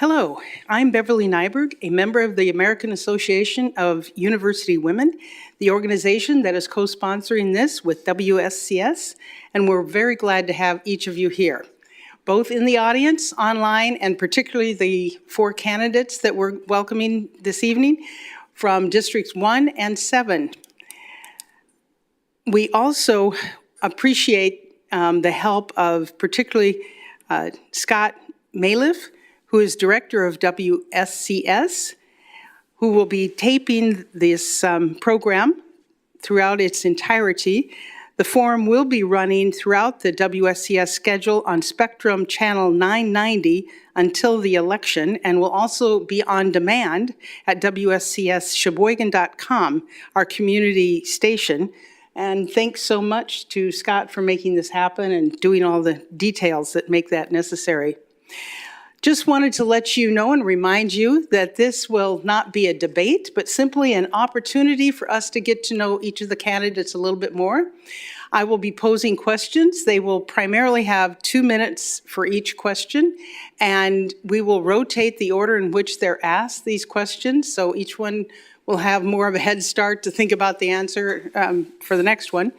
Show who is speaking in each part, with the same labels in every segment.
Speaker 1: Hello, I'm Beverly Nyberg, a member of the American Association of University Women, the organization that is co-sponsoring this with WSCS, and we're very glad to have each of you here, both in the audience, online, and particularly the 4 candidates that we're welcoming this evening from Districts 1 and 7. We also appreciate the help of particularly Scott Maliff, who is director of WSCS, who will be taping this program throughout its entirety. The forum will be running throughout the WSCS schedule on Spectrum Channel 990 until the election, and will also be on demand at WSCSSheboygan.com, our community station. And thanks so much to Scott for making this happen and doing all the details that make that necessary. Just wanted to let you know and remind you that this will not be a debate, but simply an opportunity for us to get to know each of the candidates a little bit more. I will be posing questions. They will primarily have 2 minutes for each question, and we will rotate the order in which they're asked these questions, so each one will have more of a head start to think about the answer for the next one.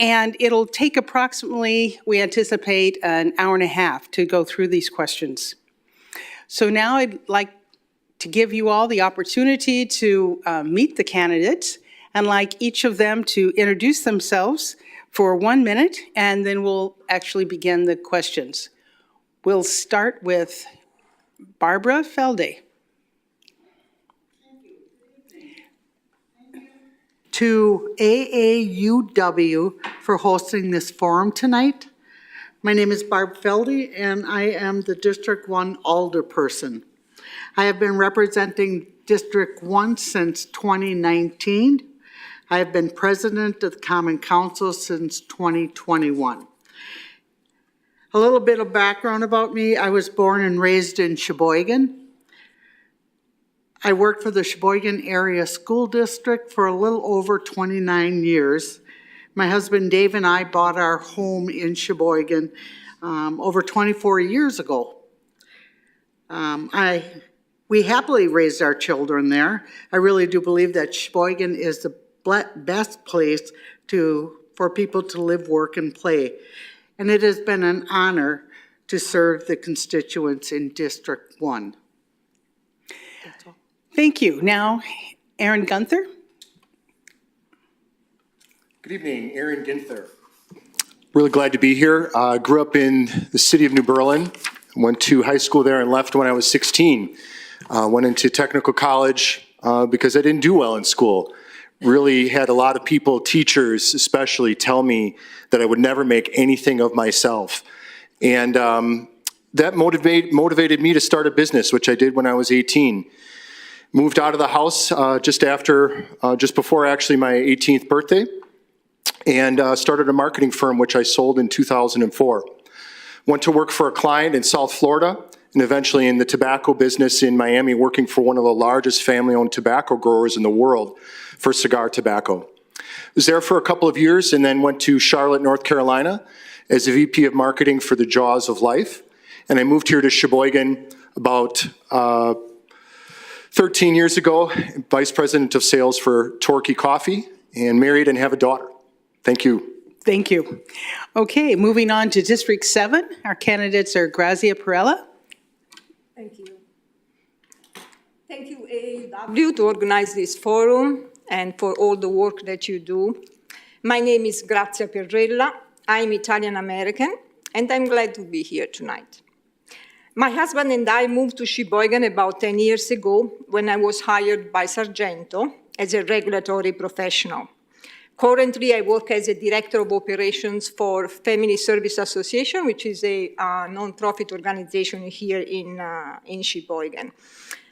Speaker 1: And it'll take approximately, we anticipate, an hour and a half to go through these questions. So now I'd like to give you all the opportunity to meet the candidates, and like each of them to introduce themselves for 1 minute, and then we'll actually begin the questions. We'll start with Barbara Felde.
Speaker 2: To AAUW for hosting this forum tonight. My name is Barb Felde, and I am the District 1 alderperson. I have been representing District 1 since 2019. I have been president of the Common Council since 2021. A little bit of background about me. I was born and raised in Sheboygan. I worked for the Sheboygan Area School District for a little over 29 years. My husband Dave and I bought our home in Sheboygan over 24 years ago. We happily raised our children there. I really do believe that Sheboygan is the best place for people to live, work, and play. And it has been an honor to serve the constituents in District 1. That's all.
Speaker 1: Thank you. Now, Aaron Gunther.
Speaker 3: Good evening, Aaron Gunther. Really glad to be here. Grew up in the city of New Berlin. Went to high school there and left when I was 16. Went into technical college because I didn't do well in school. Really had a lot of people, teachers especially, tell me that I would never make anything of myself. And that motivated me to start a business, which I did when I was 18. Moved out of the house just before actually my 18th birthday, and started a marketing firm, which I sold in 2004. Went to work for a client in South Florida, and eventually in the tobacco business in Miami, working for one of the largest family-owned tobacco growers in the world for cigar tobacco. Was there for a couple of years, and then went to Charlotte, North Carolina, as a VP of marketing for the Jaws of Life. And I moved here to Sheboygan about 13 years ago, Vice President of Sales for Torquay Coffee, and married and have a daughter. Thank you.
Speaker 1: Thank you. Okay, moving on to District 7. Our candidates are Grazia Perella.
Speaker 4: Thank you. Thank you, AAUW, to organize this forum and for all the work that you do. My name is Grazia Perella. I'm Italian-American, and I'm glad to be here tonight. My husband and I moved to Sheboygan about 10 years ago when I was hired by Sargento as a regulatory professional. Currently, I work as a director of operations for Family Service Association, which is a non-profit organization here in Sheboygan.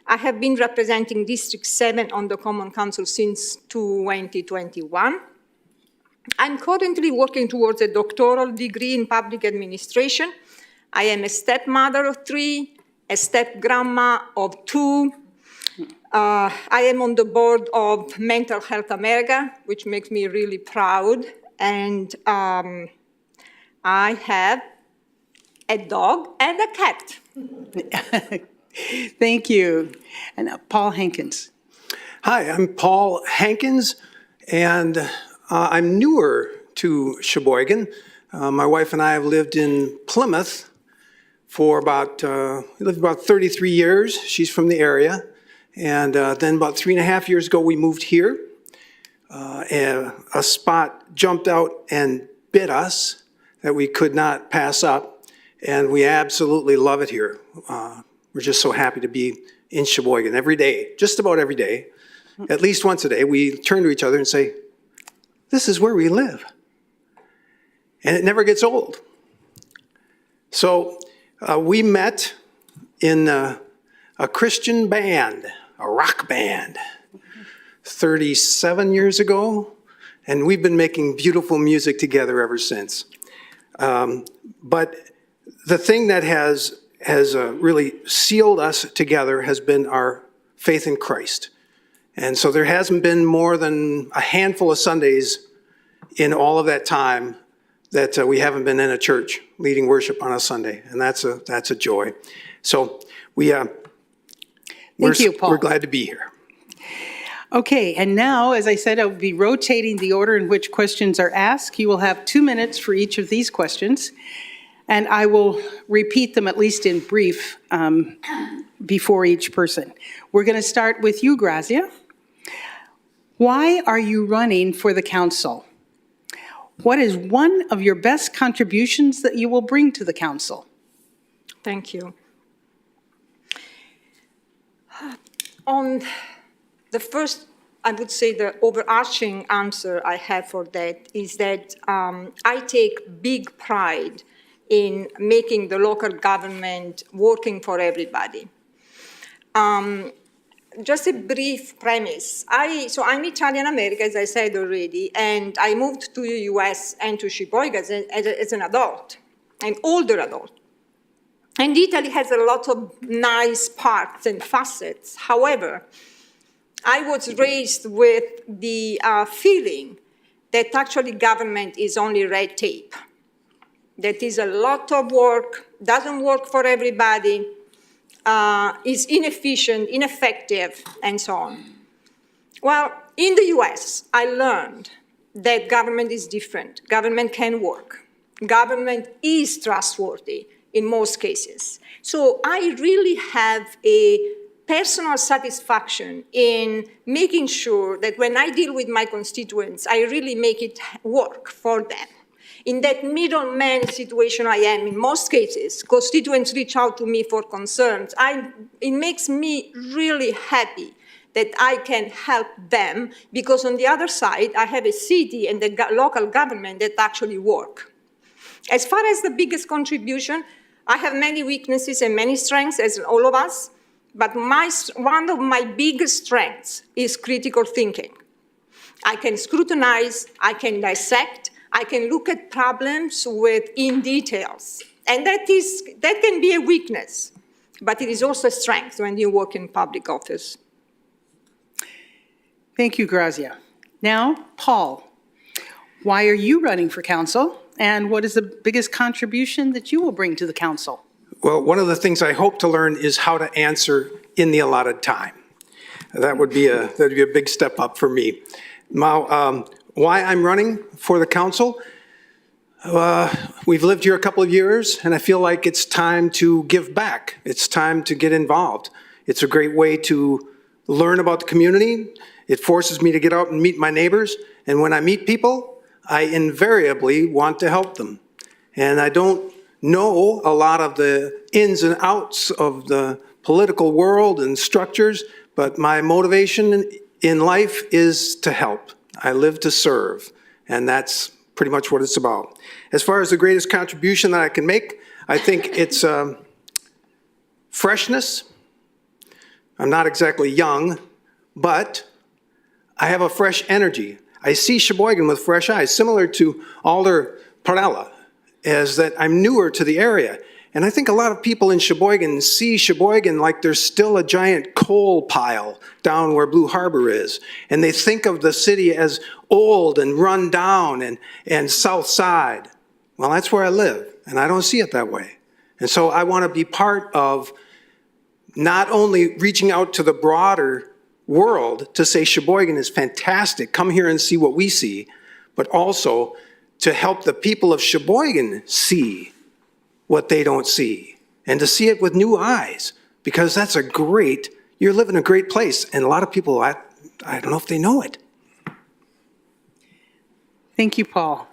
Speaker 4: I have been representing District 7 on the Common Council since 2021. I'm currently working towards a doctoral degree in public administration. I am a stepmother of 3, a step-grandma of 2. I am on the board of Mental Health America, which makes me really proud. And I have a dog, and a cat.
Speaker 1: Thank you. And Paul Hankins.
Speaker 5: Hi, I'm Paul Hankins, and I'm newer to Sheboygan. My wife and I have lived in Plymouth for we lived about 33 years. She's from the area. And then about 3.5 years ago, we moved here. And a spot jumped out and bit us that we could not pass up. And we absolutely love it here. We're just so happy to be in Sheboygan every day, just about every day. At least once a day, we turn to each other and say, this is where we live. And it never gets old. So we met in a Christian band, a rock band, 37 years ago. And we've been making beautiful music together ever since. But the thing that has really sealed us together has been our faith in Christ. And so there hasn't been more than a handful of Sundays in all of that time that we haven't been in a church leading worship on a Sunday, and that's a joy. So Thank you, Paul. We're glad to be here.
Speaker 1: Okay, and now, as I said, I'll be rotating the order in which questions are asked. You will have 2 minutes for each of these questions, and I will repeat them at least in brief before each person. We're going to start with you, Grazia. Why are you running for the council? What is one of your best contributions that you will bring to the council?
Speaker 4: Thank you. On the first, I would say the overarching answer I have for that is that I take big pride in making the local government working for everybody. Just a brief premise. So I'm Italian American, as I said already, and I moved to the US and to Sheboygan as an adult, an older adult. And Italy has a lot of nice parts and facets. However, I was raised with the feeling that actually government is only red tape. That is a lot of work, doesn't work for everybody, is inefficient, ineffective, and so on. Well, in the US, I learned that government is different. Government can work. Government is trustworthy in most cases. So I really have a personal satisfaction in making sure that when I deal with my constituents, I really make it work for them. In that middleman situation I am, in most cases, constituents reach out to me for concerns. It makes me really happy that I can help them because on the other side, I have a city and the local government that actually work. As far as the biggest contribution, I have many weaknesses and many strengths, as all of us, but one of my biggest strengths is critical thinking. I can scrutinize, I can dissect, I can look at problems in details. And that can be a weakness, but it is also a strength when you work in public office.
Speaker 1: Thank you, Grazia. Now, Paul, why are you running for council? And what is the biggest contribution that you will bring to the council?
Speaker 5: Well, one of the things I hope to learn is how to answer in the allotted time. That would be a big step up for me. Now, why I'm running for the council? We've lived here a couple of years, and I feel like it's time to give back. It's time to get involved. It's a great way to learn about the community. It forces me to get out and meet my neighbors, and when I meet people, I invariably want to help them. And I don't know a lot of the ins and outs of the political world and structures, but my motivation in life is to help. I live to serve, and that's pretty much what it's about. As far as the greatest contribution that I can make, I think it's freshness. I'm not exactly young, but I have a fresh energy. I see Sheboygan with fresh eyes, similar to Alder Parella, is that I'm newer to the area. And I think a lot of people in Sheboygan see Sheboygan like there's still a giant coal pile down where Blue Harbor is. And they think of the city as old and run down and South Side. Well, that's where I live, and I don't see it that way. And so I want to be part of not only reaching out to the broader world to say Sheboygan is fantastic, come here and see what we see, but also to help the people of Sheboygan see what they don't see and to see it with new eyes, because that's you live in a great place, and a lot of people, I don't know if they know it.
Speaker 1: Thank you, Paul.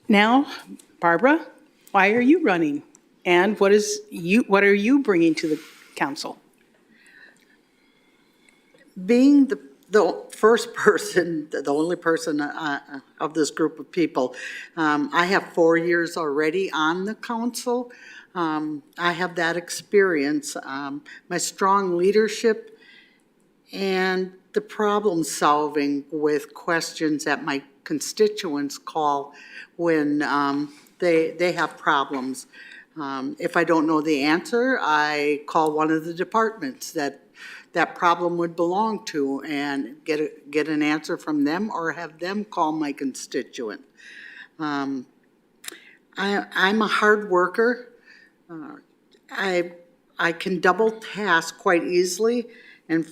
Speaker 1: Now, Barbara, why are you running? And what are you bringing to the council?
Speaker 2: Being the first person, the only person of this group of people, I have 4 years already on the council. I have that experience, my strong leadership, and the problem solving with questions that my constituents call when they have problems. If I don't know the answer, I call one of the departments that problem would belong to and get an answer from them, or have them call my constituent. I'm a hard worker. I can double task quite easily, and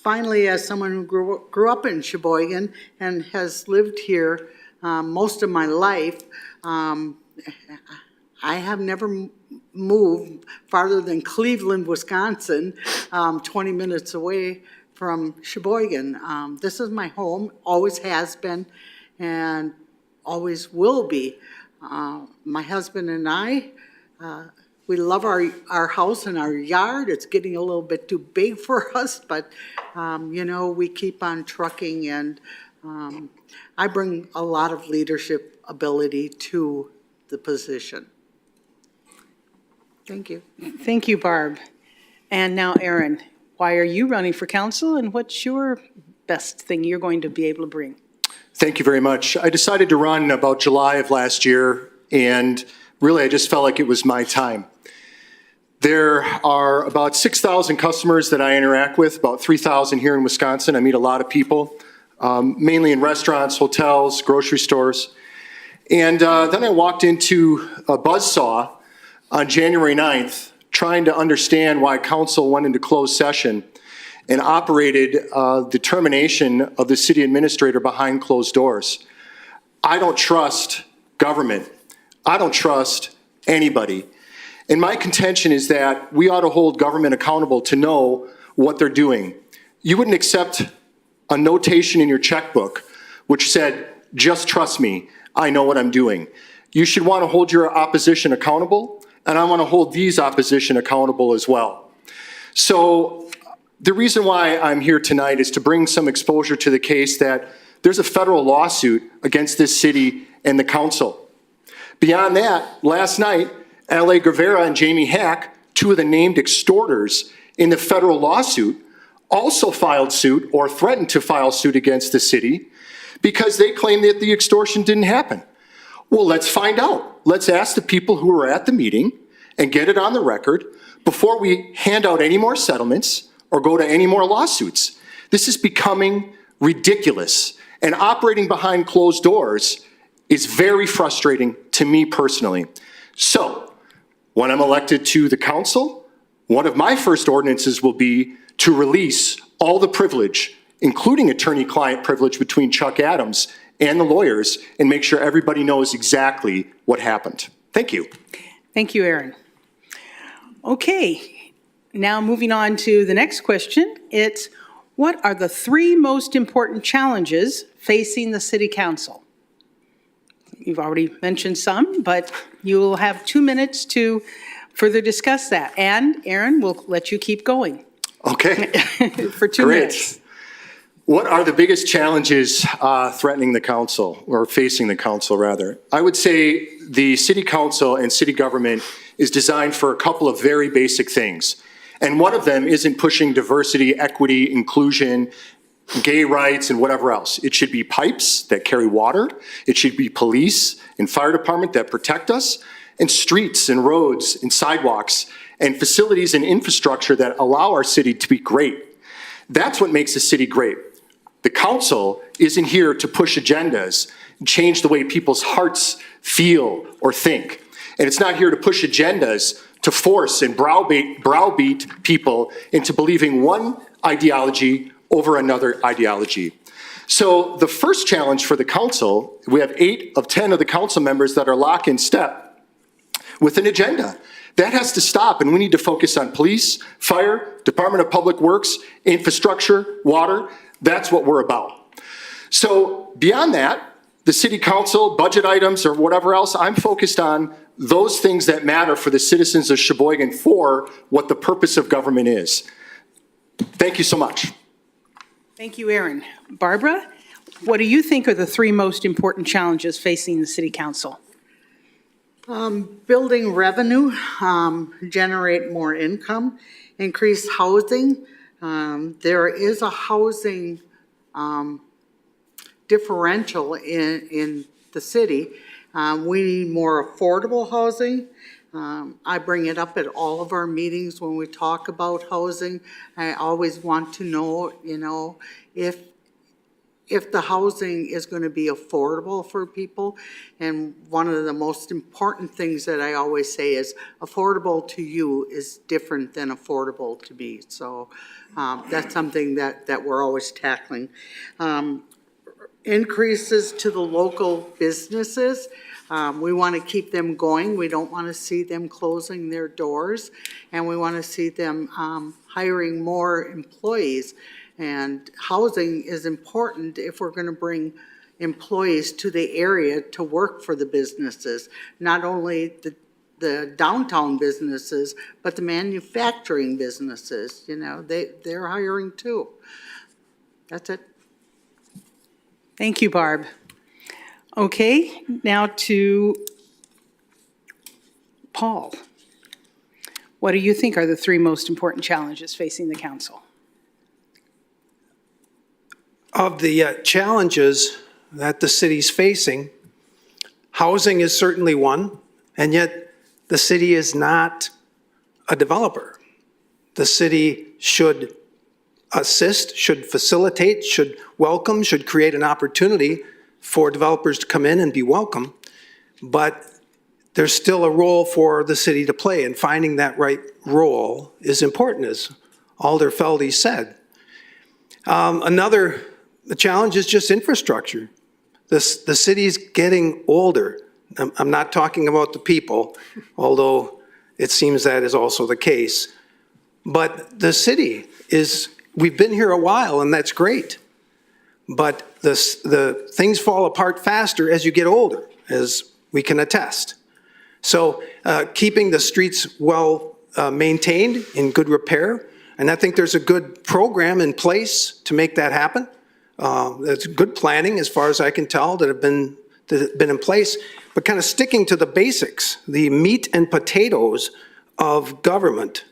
Speaker 2: finally, as someone who grew up in Sheboygan and has lived here most of my life, I have never moved farther than Cleveland, Wisconsin, 20 minutes away from Sheboygan. This is my home, always has been, and always will be. My husband and I, we love our house and our yard. It's getting a little bit too big for us, but we keep on trucking, and I bring a lot of leadership ability to the position. Thank you.
Speaker 1: Thank you, Barb. And now, Aaron, why are you running for council, and what's your best thing you're going to be able to bring?
Speaker 3: Thank you very much. I decided to run about July of last year, and really I just felt like it was my time. There are about 6,000 customers that I interact with, about 3,000 here in Wisconsin. I meet a lot of people, mainly in restaurants, hotels, grocery stores. And then I walked into a buzzsaw on January 9th, trying to understand why council went into closed session and operated the termination of the city administrator behind closed doors. I don't trust government. I don't trust anybody. And my contention is that we ought to hold government accountable to know what they're doing. You wouldn't accept a notation in your checkbook which said, "Just trust me, I know what I'm doing." You should want to hold your opposition accountable, and I want to hold these opposition accountable as well. So the reason why I'm here tonight is to bring some exposure to the case that there's a federal lawsuit against this city and the council. Beyond that, last night, L.A. Guevara and Jamie Hack, two of the named extorters in the federal lawsuit, also filed suit or threatened to file suit against the city because they claim that the extortion didn't happen. Well, let's find out. Let's ask the people who were at the meeting and get it on the record before we hand out any more settlements or go to any more lawsuits. This is becoming ridiculous, and operating behind closed doors is very frustrating to me personally. So, when I'm elected to the council, one of my first ordinances will be to release all the privilege, including attorney-client privilege between Chuck Adams and the lawyers, and make sure everybody knows exactly what happened. Thank you.
Speaker 1: Thank you, Aaron. Okay, now moving on to the next question. It's, what are the 3 most important challenges facing the city council? You've already mentioned some, but you will have 2 minutes to further discuss that. And Aaron, we'll let you keep going.
Speaker 3: Okay.
Speaker 1: For 2 minutes.
Speaker 3: What are the biggest challenges threatening the council, or facing the council rather? I would say the city council and city government is designed for a couple of very basic things. And one of them isn't pushing diversity, equity, inclusion, gay rights, and whatever else. It should be pipes that carry water. It should be police and fire department that protect us, and streets and roads and sidewalks and facilities and infrastructure that allow our city to be great. That's what makes a city great. The council isn't here to push agendas and change the way people's hearts feel or think. And it's not here to push agendas to force and browbeat people into believing one ideology over another ideology. So the first challenge for the council, we have 8 of 10 of the council members that are lock in step with an agenda. That has to stop, and we need to focus on police, fire, Department of Public Works, infrastructure, water. That's what we're about. So beyond that, the city council, budget items, or whatever else, I'm focused on those things that matter for the citizens of Sheboygan for what the purpose of government is. Thank you so much.
Speaker 1: Thank you, Aaron. Barbara, what do you think are the 3 most important challenges facing the city council?
Speaker 2: Building revenue, generate more income, increase housing. There is a housing differential in the city. We need more affordable housing. I bring it up at all of our meetings when we talk about housing. I always want to know, if the housing is going to be affordable for people. And one of the most important things that I always say is affordable to you is different than affordable to me. So that's something that we're always tackling. Increases to the local businesses. We want to keep them going. We don't want to see them closing their doors, and we want to see them hiring more employees. And housing is important if we're going to bring employees to the area to work for the businesses, not only the downtown businesses, but the manufacturing businesses. They're hiring too. That's it.
Speaker 1: Thank you, Barb. Okay, now to Paul. What do you think are the 3 most important challenges facing the council?
Speaker 5: Of the challenges that the city's facing, housing is certainly one, and yet the city is not a developer. The city should assist, should facilitate, should welcome, should create an opportunity for developers to come in and be welcome, but there's still a role for the city to play, and finding that right role is important, as Alder Feldy said. Another challenge is just infrastructure. The city's getting older. I'm not talking about the people, although it seems that is also the case. But the city we've been here a while, and that's great. But the things fall apart faster as you get older, as we can attest. So keeping the streets well maintained, in good repair, and I think there's a good program in place to make that happen. There's good planning, as far as I can tell, that have been in place, but kind of sticking to the basics, the meat and potatoes of government.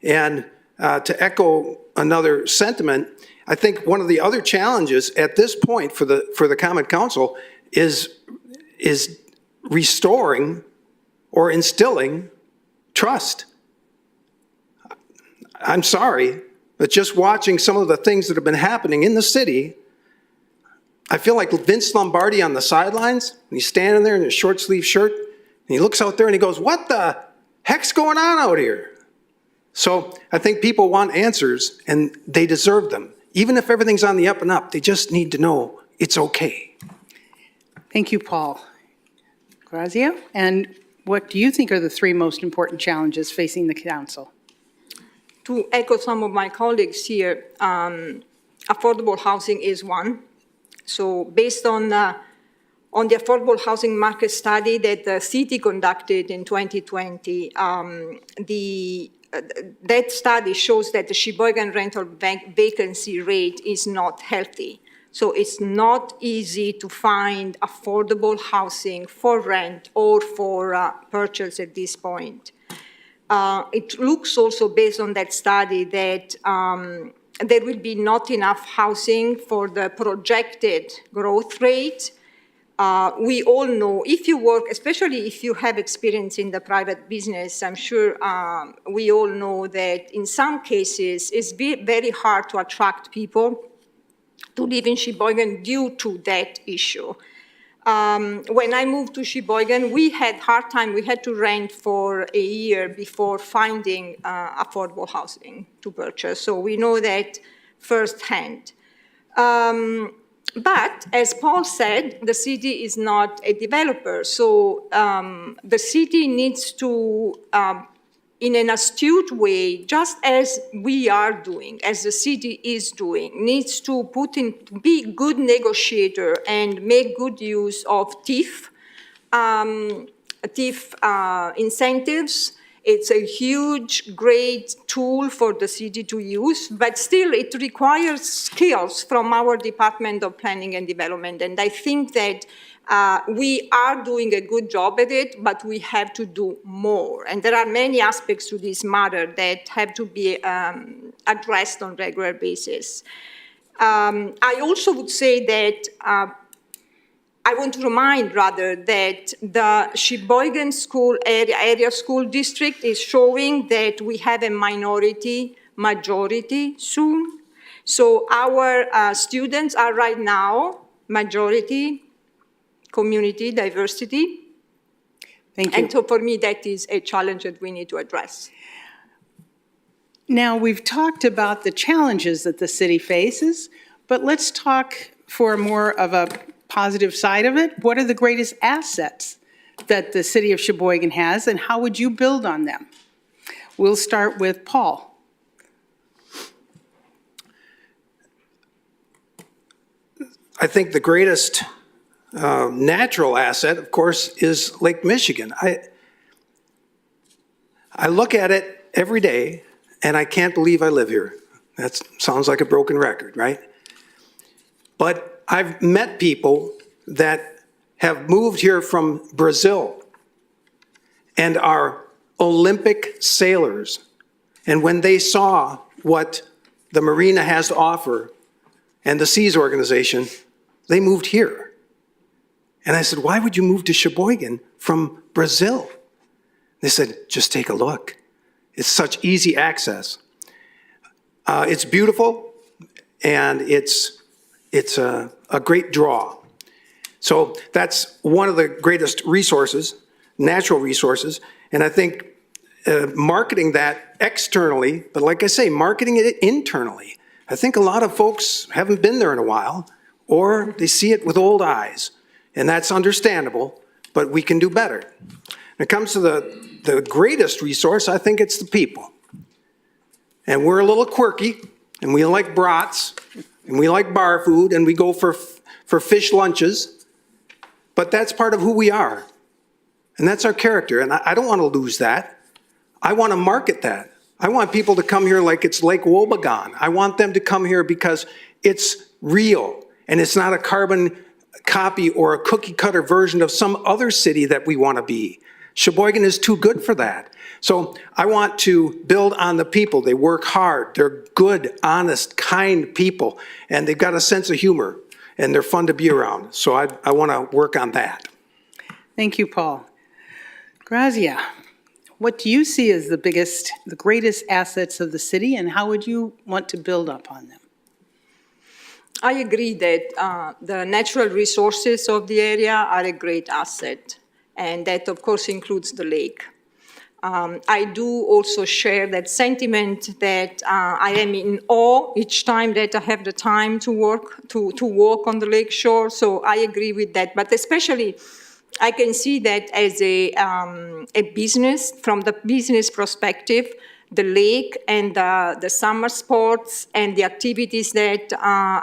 Speaker 5: And to echo another sentiment, I think one of the other challenges at this point for the Common Council is restoring or instilling trust. I'm sorry, but just watching some of the things that have been happening in the city, I feel like Vince Lombardi on the sidelines, and he's standing there in his short sleeve shirt, and he looks out there and he goes, "What the heck's going on out here?" So I think people want answers, and they deserve them. Even if everything's on the up and up, they just need to know it's okay.
Speaker 1: Thank you, Paul. Grazia, and what do you think are the 3 most important challenges facing the council?
Speaker 4: To echo some of my colleagues here, affordable housing is one. So based on the affordable housing market study that the city conducted in 2020, that study shows that the Sheboygan rental vacancy rate is not healthy. So it's not easy to find affordable housing for rent or for purchase at this point. It looks also, based on that study, that there will be not enough housing for the projected growth rate. We all know, if you work, especially if you have experience in the private business, I'm sure we all know that in some cases it's very hard to attract people to live in Sheboygan due to that issue. When I moved to Sheboygan, we had hard time. We had to rent for a year before finding affordable housing to purchase. So we know that firsthand. But as Paul said, the city is not a developer. So the city needs to, in an astute way, just as we are doing, as the city is doing, needs to be good negotiator and make good use of TIF incentives. It's a huge, great tool for the city to use, but still it requires skills from our Department of Planning and Development. And I think that we are doing a good job at it, but we have to do more. And there are many aspects to this matter that have to be addressed on a regular basis. I also would say that I want to remind, rather, that the Sheboygan area school district is showing that we have a minority majority soon. So our students are right now majority, community, diversity.
Speaker 1: Thank you.
Speaker 4: And so for me, that is a challenge that we need to address.
Speaker 1: Now, we've talked about the challenges that the city faces, but let's talk for more of a positive side of it. What are the greatest assets that the city of Sheboygan has, and how would you build on them? We'll start with Paul.
Speaker 5: I think the greatest natural asset, of course, is Lake Michigan. I look at it every day, and I can't believe I live here. That sounds like a broken record, right? But I've met people that have moved here from Brazil and are Olympic sailors. And when they saw what the marina has to offer and the Seas Organization, they moved here. And I said, why would you move to Sheboygan from Brazil? They said, just take a look. It's such easy access. It's beautiful, and it's a great draw. So that's one of the greatest resources, natural resources, and I think marketing that externally, but like I say, marketing it internally. I think a lot of folks haven't been there in a while, or they see it with old eyes, and that's understandable, but we can do better. When it comes to the greatest resource, I think it's the people. And we're a little quirky, and we like brats, and we like bar food, and we go for fish lunches, but that's part of who we are. And that's our character, and I don't want to lose that. I want to market that. I want people to come here like it's Lake Wobegon. I want them to come here because it's real, and it's not a carbon copy or a cookie-cutter version of some other city that we want to be. Sheboygan is too good for that. So I want to build on the people. They work hard. They're good, honest, kind people, and they've got a sense of humor, and they're fun to be around. So I want to work on that.
Speaker 1: Thank you, Paul. Grazia, what do you see as the greatest assets of the city, and how would you want to build upon them?
Speaker 4: I agree that the natural resources of the area are a great asset, and that, of course, includes the lake. I do also share that sentiment that I am in awe each time that I have the time to walk on the lake shore, so I agree with that. But especially, I can see that as a business, from the business perspective, the lake and the summer sports and the activities that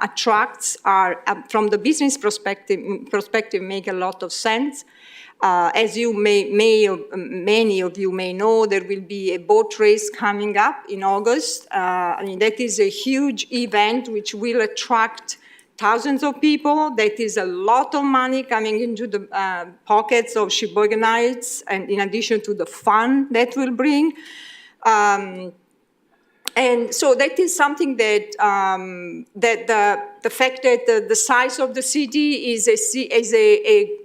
Speaker 4: attracts are, from the business perspective, make a lot of sense. As you many of you may know, there will be a boat race coming up in August. I mean, that is a huge event which will attract thousands of people. That is a lot of money coming into the pockets of Sheboyganites, and in addition to the fun that will bring. And so that is something that the fact that the size of the city is a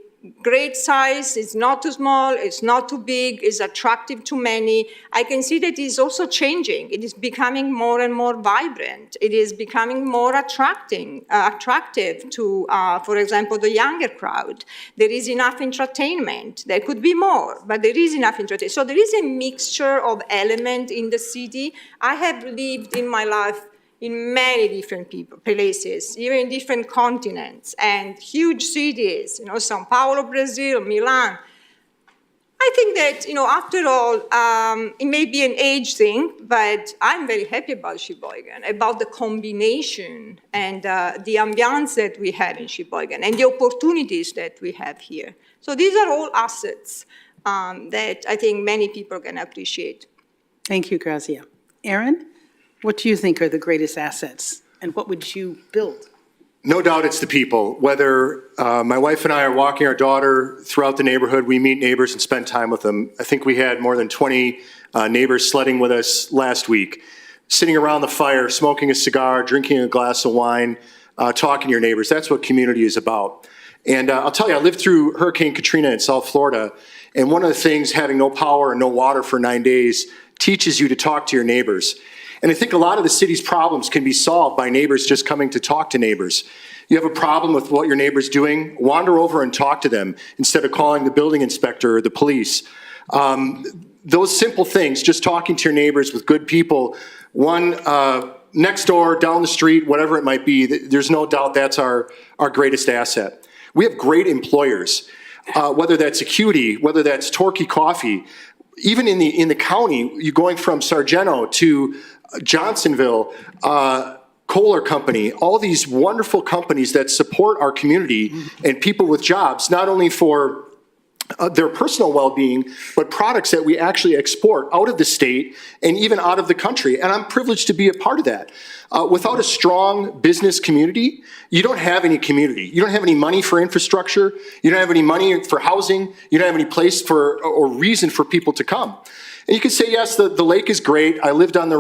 Speaker 4: great size, it's not too small, it's not too big, it's attractive to many. I can see that it is also changing. It is becoming more and more vibrant. It is becoming more attractive to, for example, the younger crowd. There is enough entertainment. There could be more, but there is enough entertainment. So there is a mixture of elements in the city. I have lived in my life in many different places, even in different continents, and huge cities, São Paulo, Brazil, Milan. I think that, after all, it may be an age thing, but I'm very happy about Sheboygan, about the combination and the ambiance that we have in Sheboygan and the opportunities that we have here. So these are all assets that I think many people can appreciate.
Speaker 1: Thank you, Grazia. Aaron, what do you think are the greatest assets, and what would you build?
Speaker 3: No doubt it's the people. Whether my wife and I are walking our daughter throughout the neighborhood, we meet neighbors and spend time with them. I think we had more than 20 neighbors sledding with us last week, sitting around the fire, smoking a cigar, drinking a glass of wine, talking to your neighbors. That's what community is about. And I'll tell you, I lived through Hurricane Katrina in South Florida, and one of the things, having no power and no water for 9 days, teaches you to talk to your neighbors. And I think a lot of the city's problems can be solved by neighbors just coming to talk to neighbors. You have a problem with what your neighbor's doing, wander over and talk to them instead of calling the building inspector or the police. Those simple things, just talking to your neighbors with good people, one next door, down the street, whatever it might be, there's no doubt that's our greatest asset. We have great employers, whether that's Acuity, whether that's Torquay Coffee. Even in the county, you're going from Sargento to Johnsonville, Kohler Company, all these wonderful companies that support our community and people with jobs, not only for their personal well-being, but products that we actually export out of the state and even out of the country. And I'm privileged to be a part of that. Without a strong business community, you don't have any community. You don't have any money for infrastructure. You don't have any money for housing. You don't have any place for or reason for people to come. And you can say, yes, the lake is great. I lived on the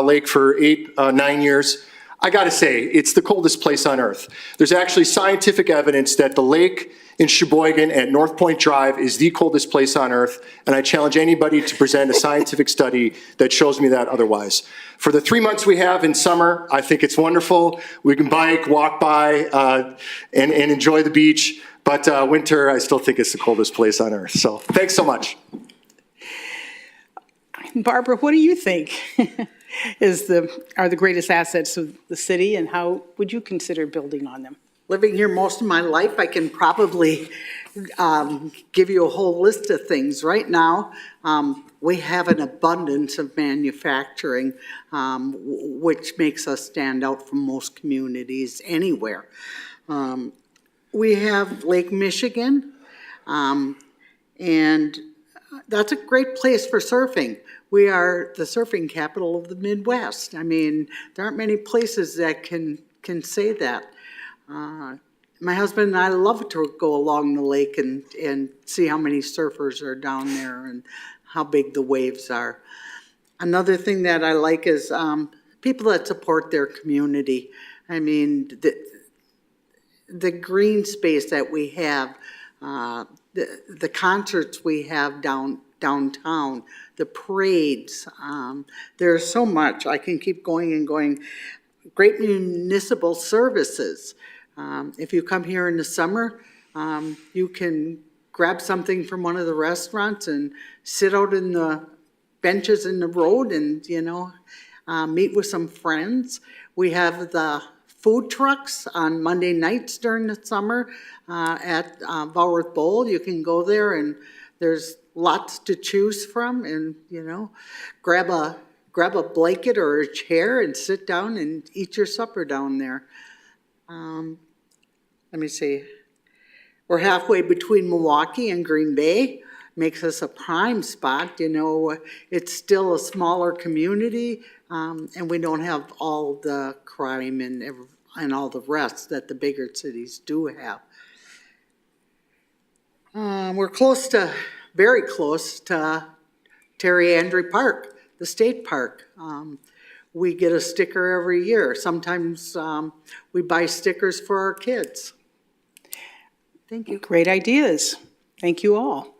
Speaker 3: lake for 9 years. I got to say, it's the coldest place on earth. There's actually scientific evidence that the lake in Sheboygan at North Point Drive is the coldest place on earth, and I challenge anybody to present a scientific study that shows me that otherwise. For the 3 months we have in summer, I think it's wonderful. We can bike, walk by, and enjoy the beach, but winter, I still think it's the coldest place on earth. So thanks so much.
Speaker 1: Barbara, what do you think are the greatest assets of the city, and how would you consider building on them?
Speaker 2: Living here most of my life, I can probably give you a whole list of things. Right now, we have an abundance of manufacturing, which makes us stand out from most communities anywhere. We have Lake Michigan, and that's a great place for surfing. We are the surfing capital of the Midwest. I mean, there aren't many places that can say that. My husband and I love to go along the lake and see how many surfers are down there and how big the waves are. Another thing that I like is people that support their community. I mean, the green space that we have, the concerts we have downtown, the parades. There's so much. I can keep going and going. Great municipal services. If you come here in the summer, you can grab something from one of the restaurants and sit out in the benches in the road and, meet with some friends. We have the food trucks on Monday nights during the summer at Valworth Bowl. You can go there and there's lots to choose from, and, grab a blanket or a chair and sit down and eat your supper down there. Let me see. We're halfway between Milwaukee and Green Bay. Makes us a prime spot. It's still a smaller community, and we don't have all the crime and all the rest that the bigger cities do have. We're very close to Terry Andre Park, the state park. We get a sticker every year. Sometimes we buy stickers for our kids. Thank you.
Speaker 1: Great ideas. Thank you all.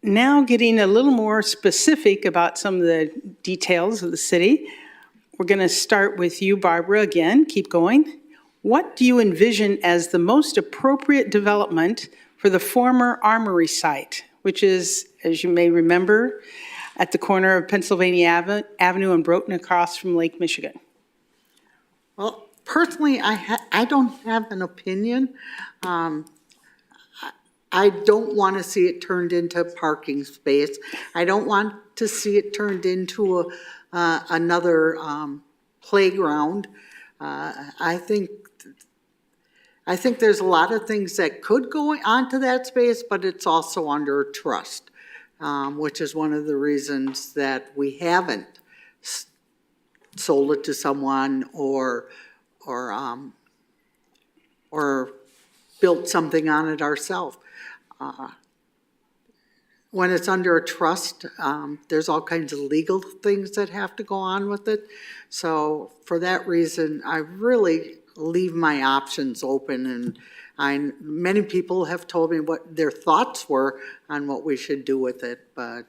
Speaker 1: Now getting a little more specific about some of the details of the city. We're going to start with you, Barbara, again. Keep going. What do you envision as the most appropriate development for the former Armory site, which is, as you may remember, at the corner of Pennsylvania Avenue and Broughton across from Lake Michigan?
Speaker 2: Well, personally, I don't have an opinion. I don't want to see it turned into parking space. I don't want to see it turned into another playground. I think there's a lot of things that could go onto that space, but it's also under trust, which is one of the reasons that we haven't sold it to someone or built something on it ourselves. When it's under a trust, there's all kinds of legal things that have to go on with it. So for that reason, I really leave my options open, and many people have told me what their thoughts were on what we should do with it, but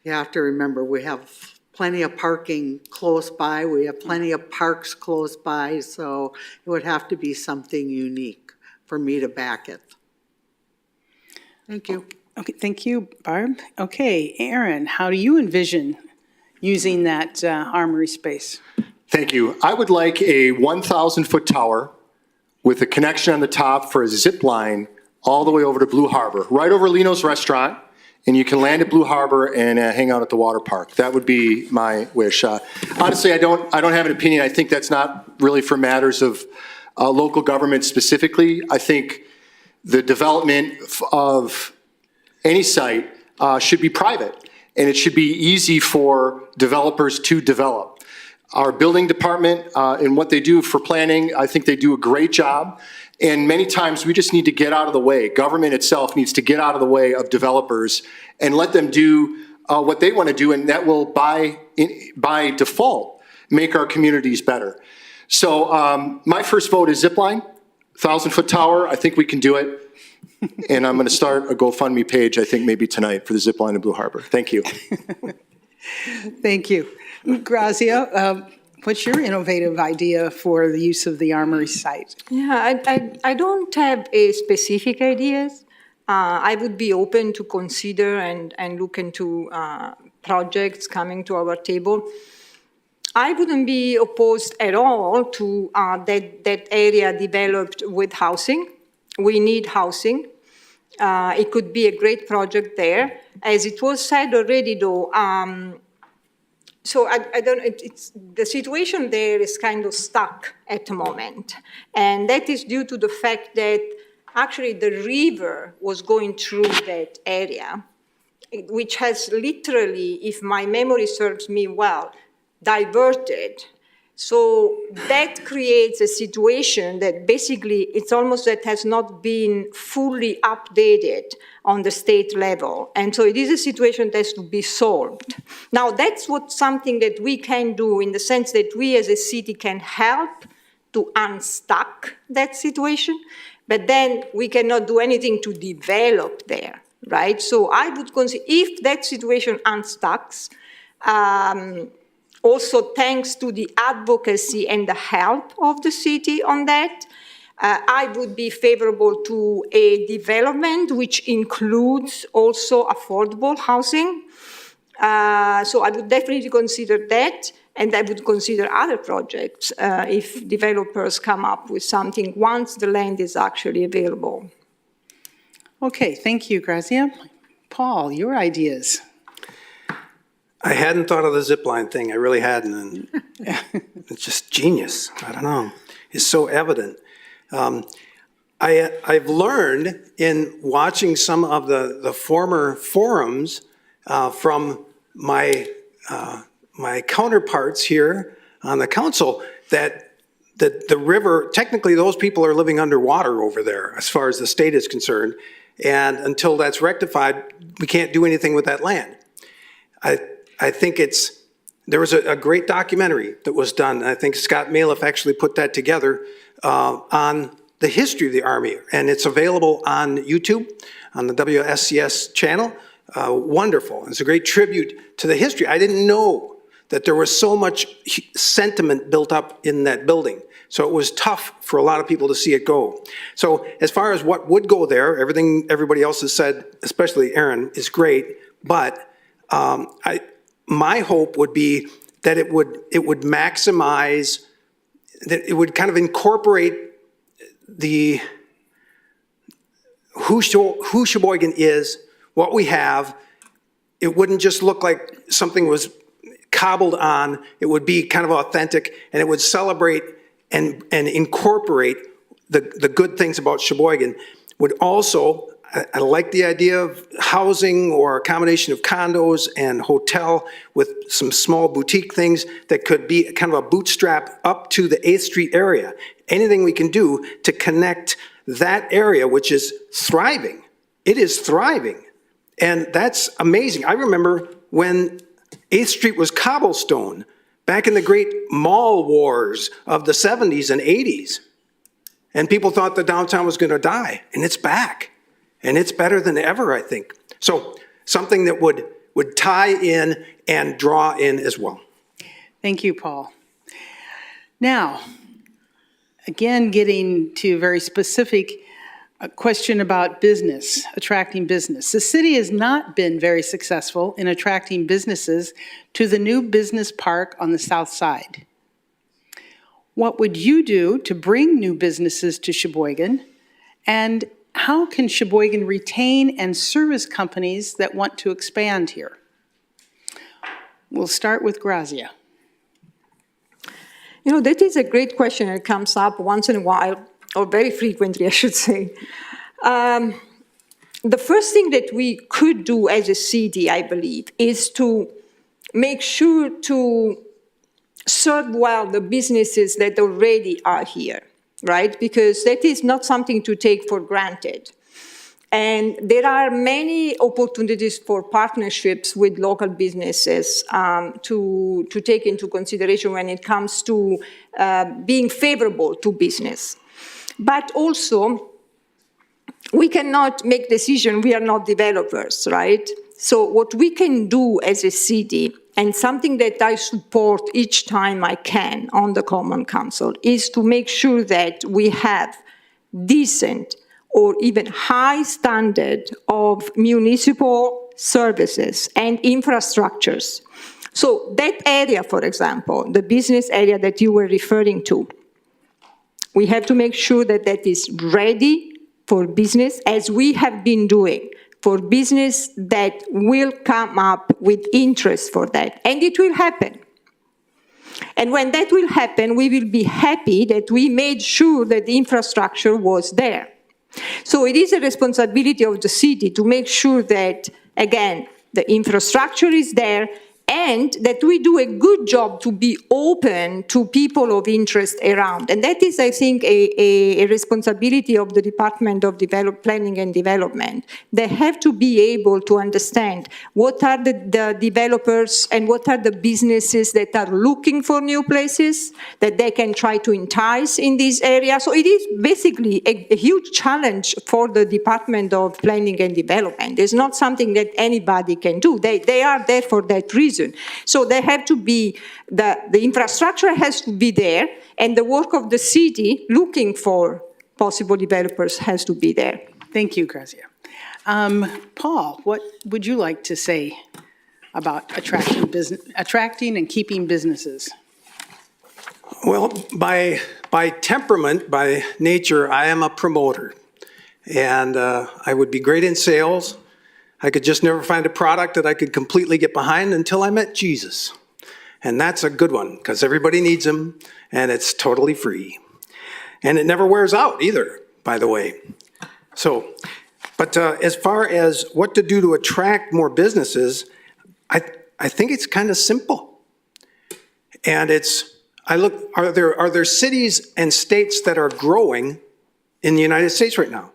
Speaker 2: you have to remember we have plenty of parking close by, we have plenty of parks close by, so it would have to be something unique for me to back it. Thank you.
Speaker 1: Okay, thank you, Barb. Okay, Aaron, how do you envision using that Armory space?
Speaker 3: Thank you. I would like a 1,000-foot tower with a connection on the top for a zip line all the way over to Blue Harbor, right over Lino's Restaurant, and you can land at Blue Harbor and hang out at the water park. That would be my wish. Honestly, I don't have an opinion. I think that's not really for matters of local government specifically. I think the development of any site should be private, and it should be easy for developers to develop. Our building department and what they do for planning, I think they do a great job. And many times we just need to get out of the way. Government itself needs to get out of the way of developers and let them do what they want to do, and that will, by default, make our communities better. So my first vote is zipline, 1,000-foot tower. I think we can do it. And I'm going to start a GoFundMe page, I think maybe tonight, for the zipline in Blue Harbor. Thank you.
Speaker 1: Thank you. Grazia, what's your innovative idea for the use of the Armory site?
Speaker 4: Yeah, I don't have a specific ideas. I would be open to consider and look into projects coming to our table. I wouldn't be opposed at all to that area developed with housing. We need housing. It could be a great project there. As it was said already, though, so I don't, the situation there is kind of stuck at the moment. And that is due to the fact that actually the river was going through that area, which has literally, if my memory serves me well, diverted. So that creates a situation that basically it's almost that has not been fully updated on the state level. And so it is a situation that has to be solved. Now that's something that we can do in the sense that we as a city can help to unstuck that situation, but then we cannot do anything to develop there, right? So I would consider, if that situation unstucks, also thanks to the advocacy and the help of the city on that, I would be favorable to a development which includes also affordable housing. So I would definitely consider that, and I would consider other projects if developers come up with something once the land is actually available.
Speaker 1: Okay, thank you, Grazia. Paul, your ideas.
Speaker 5: I hadn't thought of the zip line thing. I really hadn't. And it's just genius. I don't know. It's so evident. I've learned in watching some of the former forums from my counterparts here on the council that the river, technically those people are living underwater over there as far as the state is concerned. And until that's rectified, we can't do anything with that land. I think there was a great documentary that was done. I think Scott Maliff actually put that together on the history of the Army, and it's available on YouTube, on the WSCS channel. Wonderful. It's a great tribute to the history. I didn't know that there was so much sentiment built up in that building. So it was tough for a lot of people to see it go. So as far as what would go there, everything everybody else has said, especially Aaron, is great. But my hope would be that it would maximize, that it would kind of incorporate who Sheboygan is, what we have. It wouldn't just look like something was cobbled on. It would be kind of authentic, and it would celebrate and incorporate the good things about Sheboygan. Would also, I like the idea of housing or a combination of condos and hotel with some small boutique things that could be kind of a bootstrap up to the 8th Street area. Anything we can do to connect that area, which is thriving. It is thriving. And that's amazing. I remember when 8th Street was cobblestone back in the great mall wars of the 70s and 80s. And people thought the downtown was going to die, and it's back. And it's better than ever, I think. So something that would tie in and draw in as well.
Speaker 1: Thank you, Paul. Now, again, getting to a very specific question about business, attracting business. The city has not been very successful in attracting businesses to the new business park on the south side. What would you do to bring new businesses to Sheboygan? And how can Sheboygan retain and service companies that want to expand here? We'll start with Grazia.
Speaker 4: You know, that is a great question. It comes up once in a while, or very frequently, I should say. The first thing that we could do as a city, I believe, is to make sure to serve well the businesses that already are here, right? Because that is not something to take for granted. And there are many opportunities for partnerships with local businesses to take into consideration when it comes to being favorable to business. But also, we cannot make decisions, we are not developers, right? So what we can do as a city, and something that I support each time I can on the Common Council, is to make sure that we have decent or even high standard of municipal services and infrastructures. So that area, for example, the business area that you were referring to, we have to make sure that that is ready for business, as we have been doing, for business that will come up with interest for that. And it will happen. And when that will happen, we will be happy that we made sure that the infrastructure was there. So it is a responsibility of the city to make sure that, again, the infrastructure is there, and that we do a good job to be open to people of interest around. And that is, I think, a responsibility of the Department of Planning and Development. They have to be able to understand what are the developers and what are the businesses that are looking for new places that they can try to entice in this area. So it is basically a huge challenge for the Department of Planning and Development. It's not something that anybody can do. They are there for that reason. So they have to be, the infrastructure has to be there, and the work of the city looking for possible developers has to be there.
Speaker 1: Thank you, Grazia. Paul, what would you like to say about attracting and keeping businesses?
Speaker 5: Well, by temperament, by nature, I am a promoter. And I would be great in sales. I could just never find a product that I could completely get behind until I met Jesus. And that's a good one, because everybody needs him, and it's totally free. And it never wears out either, by the way. So, but as far as what to do to attract more businesses, I think it's kind of simple. And are there cities and states that are growing in the United States right now?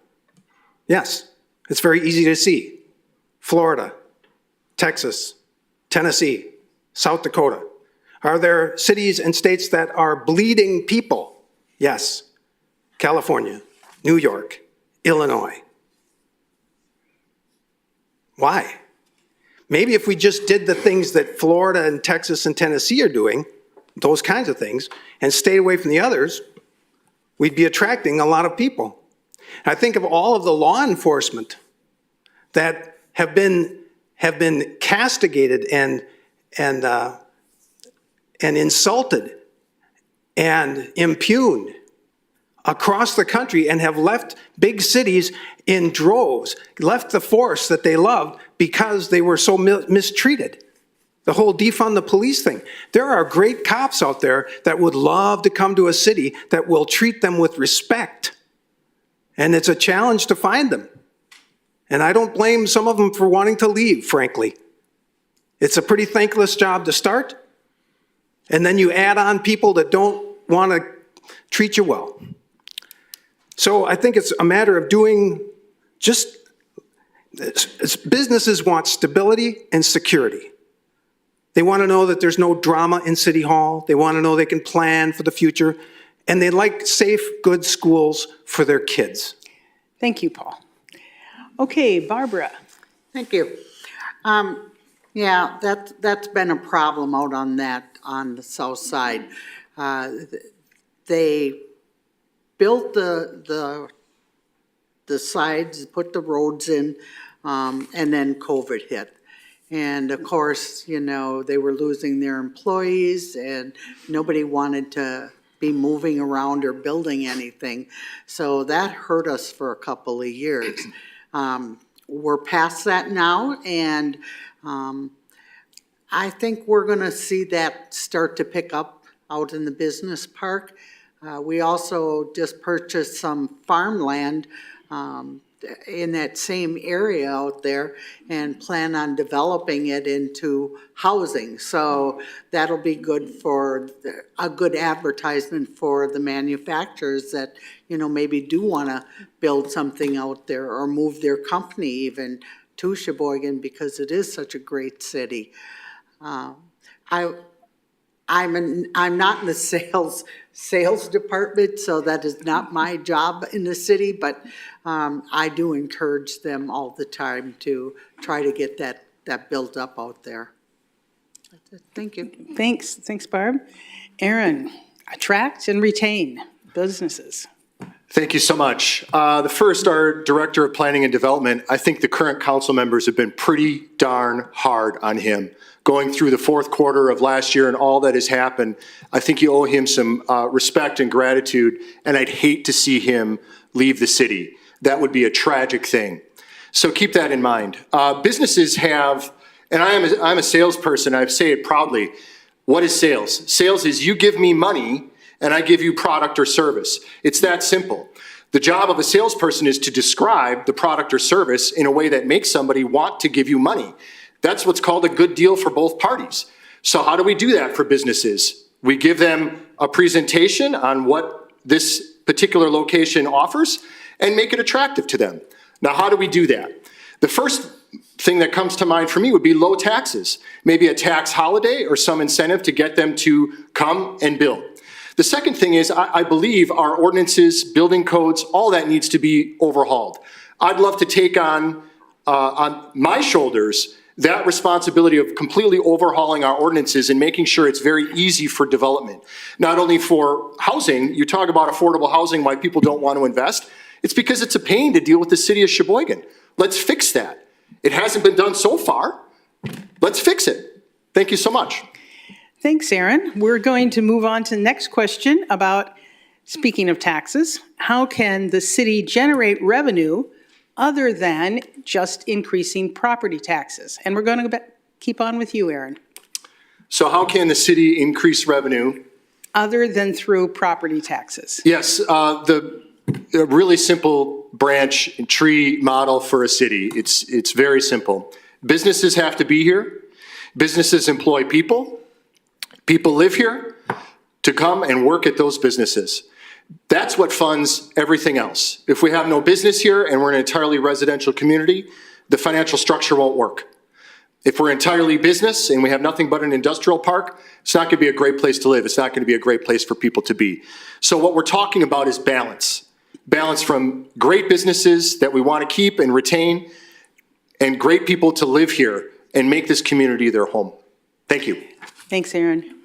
Speaker 5: Yes, it's very easy to see. Florida, Texas, Tennessee, South Dakota. Are there cities and states that are bleeding people? Yes. California, New York, Illinois. Why? Maybe if we just did the things that Florida and Texas and Tennessee are doing, those kinds of things, and stay away from the others, we'd be attracting a lot of people. I think of all of the law enforcement that have been castigated and insulted and impugned across the country and have left big cities in droves, left the force that they loved because they were so mistreated. The whole defund the police thing. There are great cops out there that would love to come to a city that will treat them with respect. And it's a challenge to find them. And I don't blame some of them for wanting to leave, frankly. It's a pretty thankless job to start. And then you add on people that don't want to treat you well. So I think it's a matter of doing just, businesses want stability and security. They want to know that there's no drama in City Hall. They want to know they can plan for the future. And they like safe, good schools for their kids.
Speaker 1: Thank you, Paul. Okay, Barbara.
Speaker 2: Thank you. Yeah, that's been a problem out on the south side. They built the sides, put the roads in, and then COVID hit. And of course, you know, they were losing their employees and nobody wanted to be moving around or building anything. So that hurt us for a couple of years. We're past that now, and I think we're gonna see that start to pick up out in the business park. We also just purchased some farmland in that same area out there and plan on developing it into housing. So that'll be good for a good advertisement for the manufacturers that, you know, maybe do want to build something out there or move their company even to Sheboygan because it is such a great city. I'm not in the sales department, so that is not my job in the city, but I do encourage them all the time to try to get that built up out there. That's it. Thank you.
Speaker 1: Thanks, Barb. Aaron, attract and retain businesses.
Speaker 3: Thank you so much. The first, our Director of Planning and Development, I think the current council members have been pretty darn hard on him. Going through the fourth quarter of last year and all that has happened, I think you owe him some respect and gratitude, and I'd hate to see him leave the city. That would be a tragic thing. So keep that in mind. Businesses have, and I'm a salesperson, I say it proudly. What is sales? Sales is you give me money and I give you product or service. It's that simple. The job of a salesperson is to describe the product or service in a way that makes somebody want to give you money. That's what's called a good deal for both parties. So how do we do that for businesses? We give them a presentation on what this particular location offers and make it attractive to them. Now, how do we do that? The first thing that comes to mind for me would be low taxes, maybe a tax holiday or some incentive to get them to come and build. The second thing is I believe our ordinances, building codes, all that needs to be overhauled. I'd love to take on my shoulders that responsibility of completely overhauling our ordinances and making sure it's very easy for development. Not only for housing, you talk about affordable housing, why people don't want to invest. It's because it's a pain to deal with the city of Sheboygan. Let's fix that. It hasn't been done so far. Let's fix it. Thank you so much.
Speaker 1: Thanks, Aaron. We're going to move on to the next question about, speaking of taxes, how can the city generate revenue other than just increasing property taxes? And we're going to keep on with you, Aaron.
Speaker 3: So how can the city increase revenue?
Speaker 1: Other than through property taxes.
Speaker 3: Yes, the really simple branch and tree model for a city. It's very simple. Businesses have to be here. Businesses employ people. People live here to come and work at those businesses. That's what funds everything else. If we have no business here and we're an entirely residential community, the financial structure won't work. If we're entirely business and we have nothing but an industrial park, it's not going to be a great place to live. It's not going to be a great place for people to be. So what we're talking about is balance. balance from great businesses that we want to keep and retain and great people to live here and make this community their home. Thank you.
Speaker 1: Thanks, Aaron.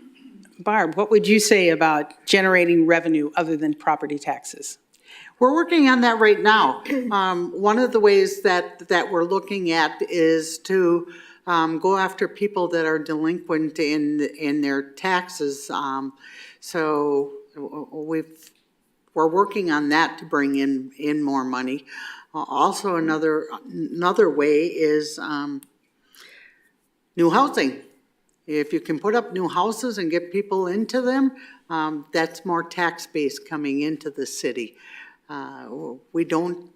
Speaker 1: Barb, what would you say about generating revenue other than property taxes?
Speaker 2: We're working on that right now. One of the ways that we're looking at is to go after people that are delinquent in their taxes. So we're working on that to bring in more money. Also, another way is new housing. If you can put up new houses and get people into them, that's more tax base coming into the city. We don't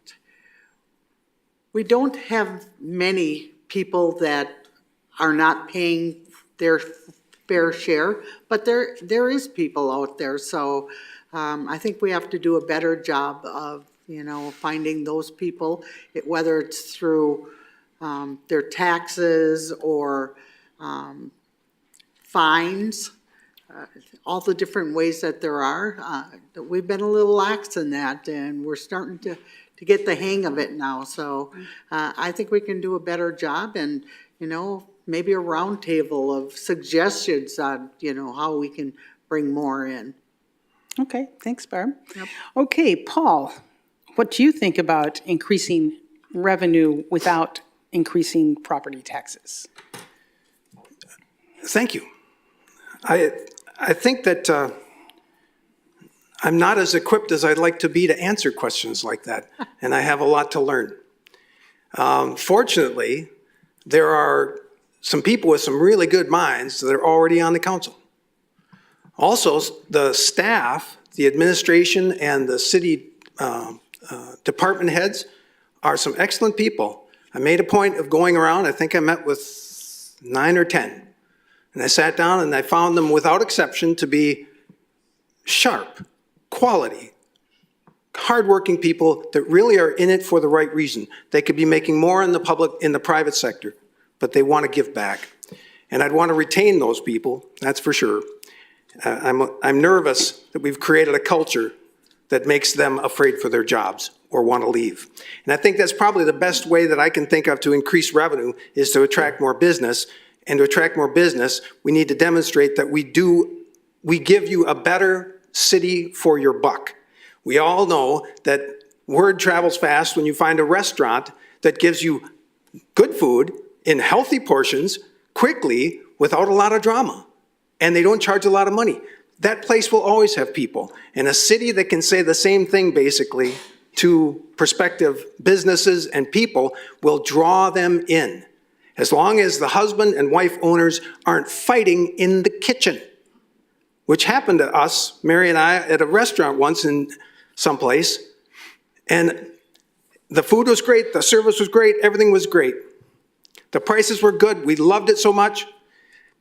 Speaker 2: have many people that are not paying their fair share, but there is people out there. So I think we have to do a better job of, finding those people, whether it's through their taxes or fines, all the different ways that there are. We've been a little lax in that, and we're starting to get the hang of it now. So I think we can do a better job, and, maybe a round table of suggestions on, how we can bring more in.
Speaker 1: Okay, thanks, Barb.
Speaker 2: Yep.
Speaker 1: Okay, Paul, what do you think about increasing revenue without increasing property taxes?
Speaker 5: Thank you. I think that I'm not as equipped as I'd like to be to answer questions like that, and I have a lot to learn. Fortunately, there are some people with some really good minds that are already on the council. Also, the staff, the administration, and the city department heads are some excellent people. I made a point of going around. I think I met with 9 or 10. And I sat down and I found them without exception to be sharp, quality, hardworking people that really are in it for the right reason. They could be making more in the private sector, but they want to give back. And I'd want to retain those people, that's for sure. I'm nervous that we've created a culture that makes them afraid for their jobs or want to leave. And I think that's probably the best way that I can think of to increase revenue is to attract more business. And to attract more business, we need to demonstrate that we give you a better city for your buck. We all know that word travels fast when you find a restaurant that gives you good food in healthy portions, quickly, without a lot of drama. And they don't charge a lot of money. That place will always have people. And a city that can say the same thing, basically, to prospective businesses and people will draw them in. As long as the husband and wife owners aren't fighting in the kitchen, which happened to us, Mary and I, at a restaurant once in someplace. And the food was great, the service was great, everything was great. The prices were good, we loved it so much.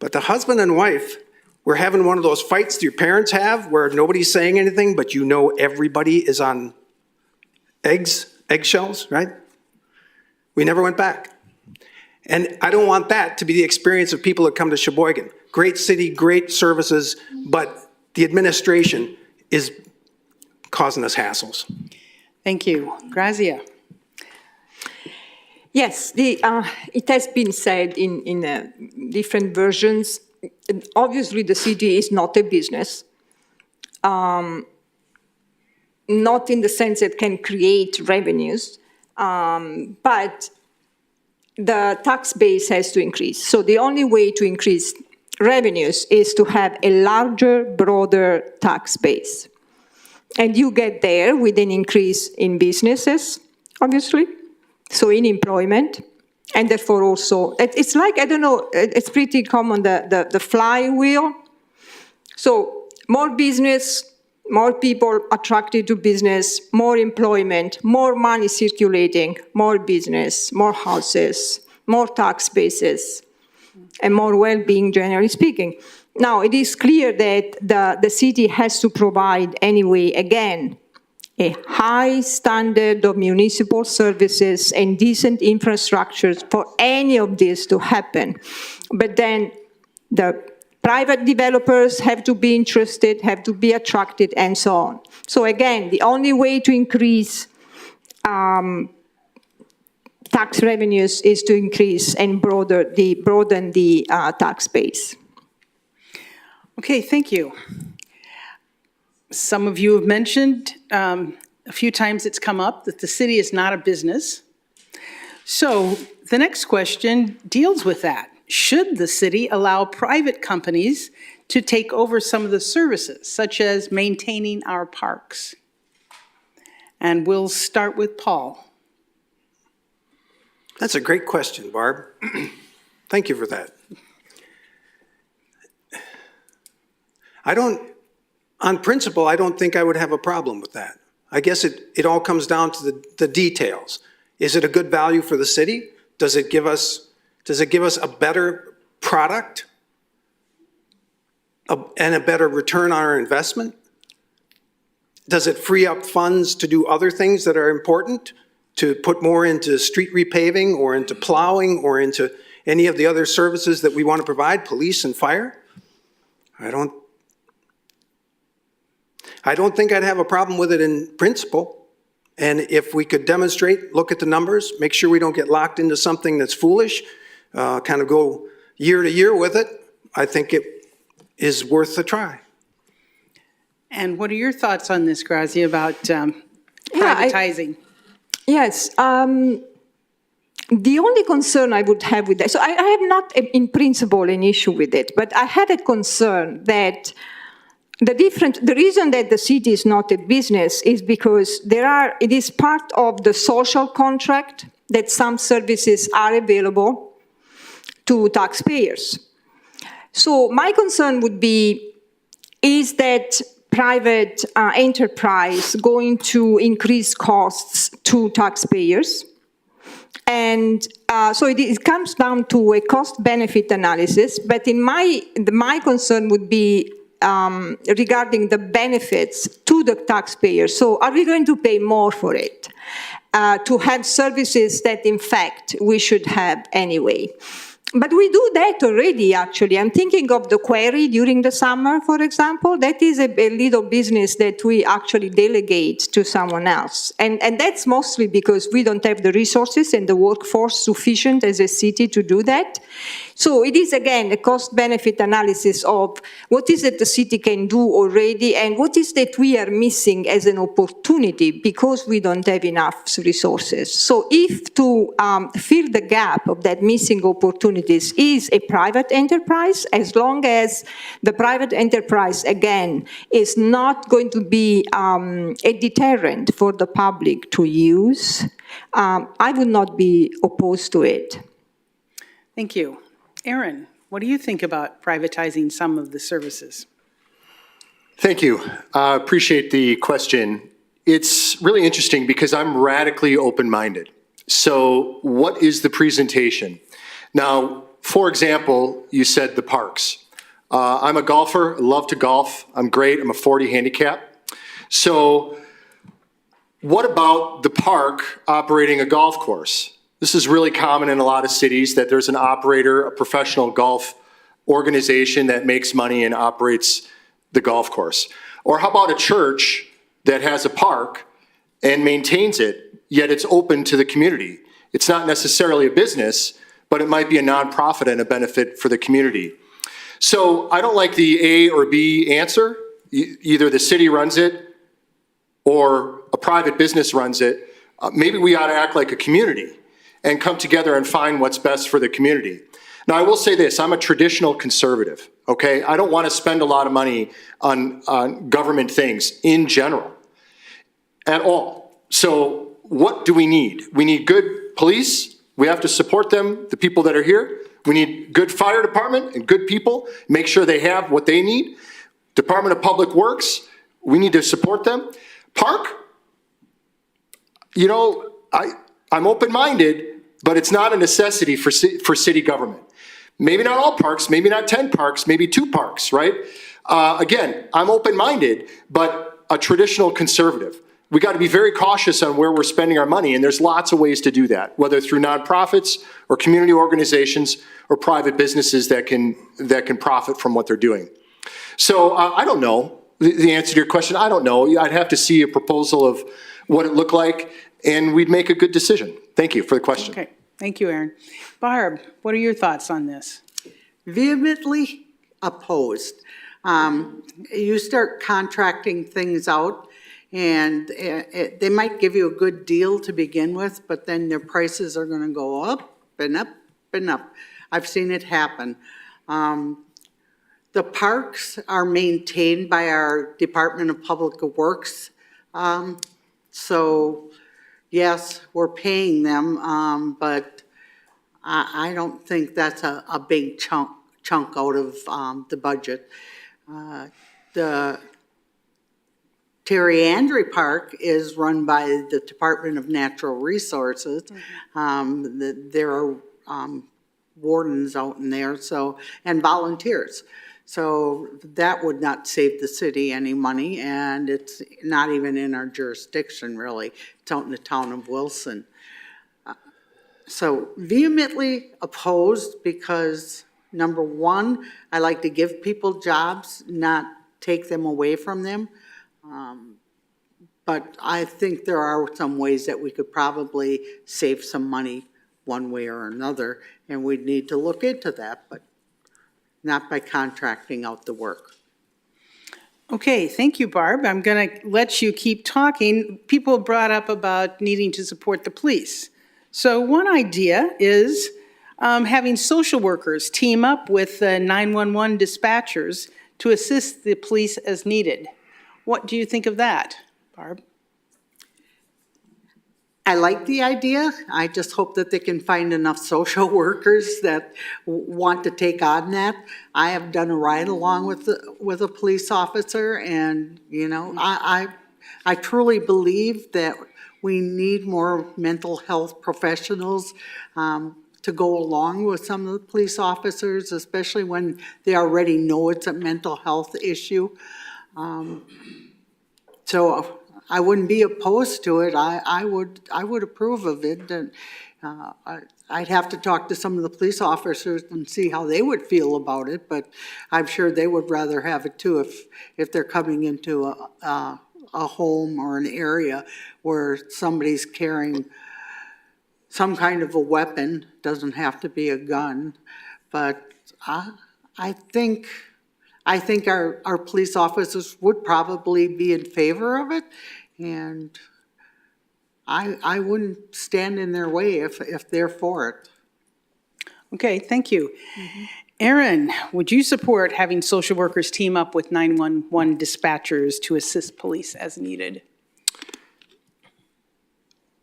Speaker 5: But the husband and wife were having one of those fights your parents have where nobody's saying anything, but everybody is on eggshells, right? We never went back. And I don't want that to be the experience of people that come to Sheboygan. Great city, great services, but the administration is causing us hassles.
Speaker 1: Thank you. Grazia.
Speaker 4: Yes, it has been said in different versions. Obviously, the city is not a business, not in the sense it can create revenues, but the tax base has to increase. So the only way to increase revenues is to have a larger, broader tax base. And you get there with an increase in businesses, obviously, so in employment, and therefore also, it's like, I don't know, it's pretty common, the flywheel. So more business, more people attracted to business, more employment, more money circulating, more business, more houses, more tax bases, and more well-being, generally speaking. Now, it is clear that the city has to provide anyway, again, a high standard of municipal services and decent infrastructures for any of this to happen. But then the Private developers have to be interested, have to be attracted, and so on. So again, the only way to increase tax revenues is to increase and broaden the tax base.
Speaker 1: Okay, thank you. Some of you have mentioned, a few times it's come up, that the city is not a business. So the next question deals with that. Should the city allow private companies to take over some of the services, such as maintaining our parks? And we'll start with Paul.
Speaker 5: That's a great question, Barb. Thank you for that. On principle, I don't think I would have a problem with that. I guess it all comes down to the details. Is it a good value for the city? Does it give us a better product and a better return on our investment? Does it free up funds to do other things that are important? To put more into street repaving or into plowing or into any of the other services that we want to provide, police and fire? I don't think I'd have a problem with it in principle. And if we could demonstrate, look at the numbers, make sure we don't get locked into something that's foolish, kind of go year to year with it, I think it is worth a try.
Speaker 1: And what are your thoughts on this, Grazia, about privatizing?
Speaker 4: Yes. The only concern I would have with that, so I have not in principle an issue with it, but I have a concern that the reason that the city is not a business is because it is part of the social contract that some services are available to taxpayers. So my concern would be, is that private enterprise going to increase costs to taxpayers? And so it comes down to a cost-benefit analysis, but my concern would be regarding the benefits to the taxpayers. So are we going to pay more for it to have services that, in fact, we should have anyway? But we do that already, actually. I'm thinking of the quarry during the summer, for example. That is a little business that we actually delegate to someone else. And that's mostly because we don't have the resources and the workforce sufficient as a city to do that. So it is, again, a cost-benefit analysis of what is it the city can do already and what is that we are missing as an opportunity because we don't have enough resources. So if to fill the gap of that missing opportunities is a private enterprise, as long as the private enterprise, again, is not going to be a deterrent for the public to use, I would not be opposed to it.
Speaker 1: Thank you. Aaron, what do you think about privatizing some of the services?
Speaker 3: Thank you. Appreciate the question. It's really interesting because I'm radically open-minded. So what is the presentation? Now, for example, you said the parks. I'm a golfer, I love to golf. I'm great, I'm a 40 handicap. So what about the park operating a golf course? This is really common in a lot of cities that there's an operator, a professional golf organization that makes money and operates the golf course. Or how about a church that has a park and maintains it, yet it's open to the community? It's not necessarily a business, but it might be a nonprofit and a benefit for the community. So I don't like the A or B answer. Either the city runs it or a private business runs it. Maybe we ought to act like a community and come together and find what's best for the community. Now, I will say this, I'm a traditional conservative, okay? I don't want to spend a lot of money on government things in general, at all. So what do we need? We need good police. We have to support them, the people that are here. We need good fire department and good people, make sure they have what they need. Department of Public Works, we need to support them. Park, you know, I'm open-minded, but it's not a necessity for city government. Maybe not all parks, maybe not 10 parks, maybe 2 parks, right? Again, I'm open-minded, but a traditional conservative. we got to be very cautious on where we're spending our money, and there's lots of ways to do that, whether through nonprofits or community organizations or private businesses that can profit from what they're doing. So I don't know the answer to your question. I don't know. I'd have to see a proposal of what it looked like, and we'd make a good decision. Thank you for the question.
Speaker 1: Okay, thank you, Aaron. Barb, what are your thoughts on this?
Speaker 2: Vehemently opposed. You start contracting things out, and they might give you a good deal to begin with, but then their prices are going to go up and up and up. I've seen it happen. The parks are maintained by our Department of Public Works. So, yes, we're paying them, but I don't think that's a big chunk out of the budget. The Terry Andre Park is run by the Department of Natural Resources. There are wardens out in there, and volunteers. So that would not save the city any money, and it's not even in our jurisdiction, really. It's out in the town of Wilson. So vehemently opposed because, number one, I like to give people jobs, not take them away from them. But I think there are some ways that we could probably save some money one way or another, and we'd need to look into that, but not by contracting out the work.
Speaker 1: Okay, thank you, Barb. I'm going to let you keep talking. People brought up about needing to support the police. So one idea is having social workers team up with 911 dispatchers to assist the police as needed. What do you think of that, Barb?
Speaker 2: I like the idea. I just hope that they can find enough social workers that want to take on that. I have done a ride along with a police officer, and you know, I truly believe that we need more mental health professionals to go along with some of the police officers, especially when they already know it's a mental health issue. So I wouldn't be opposed to it. I would approve of it. And I'd have to talk to some of the police officers and see how they would feel about it. But I'm sure they would rather have it too if they're coming into a home or an area where somebody's carrying some kind of a weapon. Doesn't have to be a gun, but I think our police officers would probably be in favor of it, and I wouldn't stand in their way if they're for it.
Speaker 1: Okay, thank you. Aaron, would you support having social workers team up with 911 dispatchers to assist police as needed?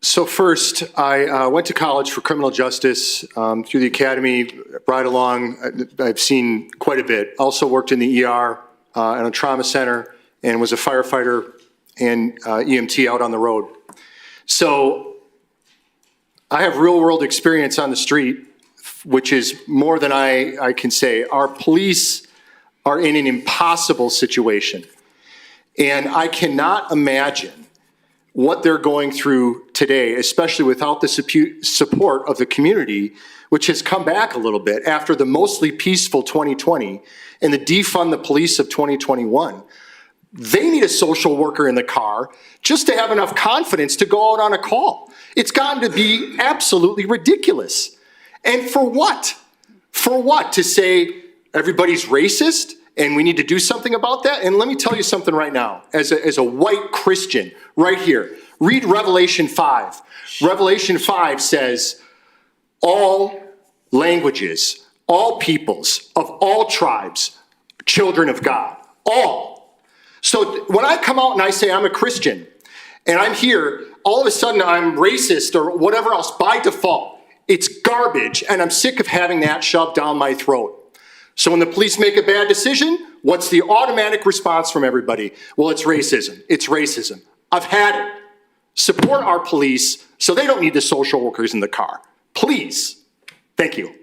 Speaker 3: So first, I went to college for criminal justice through the academy, right along. I've seen quite a bit. Also worked in the ER and a trauma center, and was a firefighter and EMT out on the road. So I have real world experience on the street, which is more than I can say. Our police are in an impossible situation. And I cannot imagine what they're going through today, especially without the support of the community, which has come back a little bit after the mostly peaceful 2020 and the defund the police of 2021. They need a social worker in the car just to have enough confidence to go out on a call. It's gotten to be absolutely ridiculous. And for what? For what? To say everybody's racist and we need to do something about that? And let me tell you something right now, as a white Christian, right here. Read Revelation 5. Revelation 5 says, all languages, all peoples, of all tribes, children of God, all. So when I come out and I say I'm a Christian, and I'm here, all of a sudden I'm racist or whatever else by default. It's garbage, and I'm sick of having that shoved down my throat. So when the police make a bad decision, what's the automatic response from everybody? Well, it's racism. It's racism. I've had it. Support our police so they don't need the social workers in the car. Please. Thank you.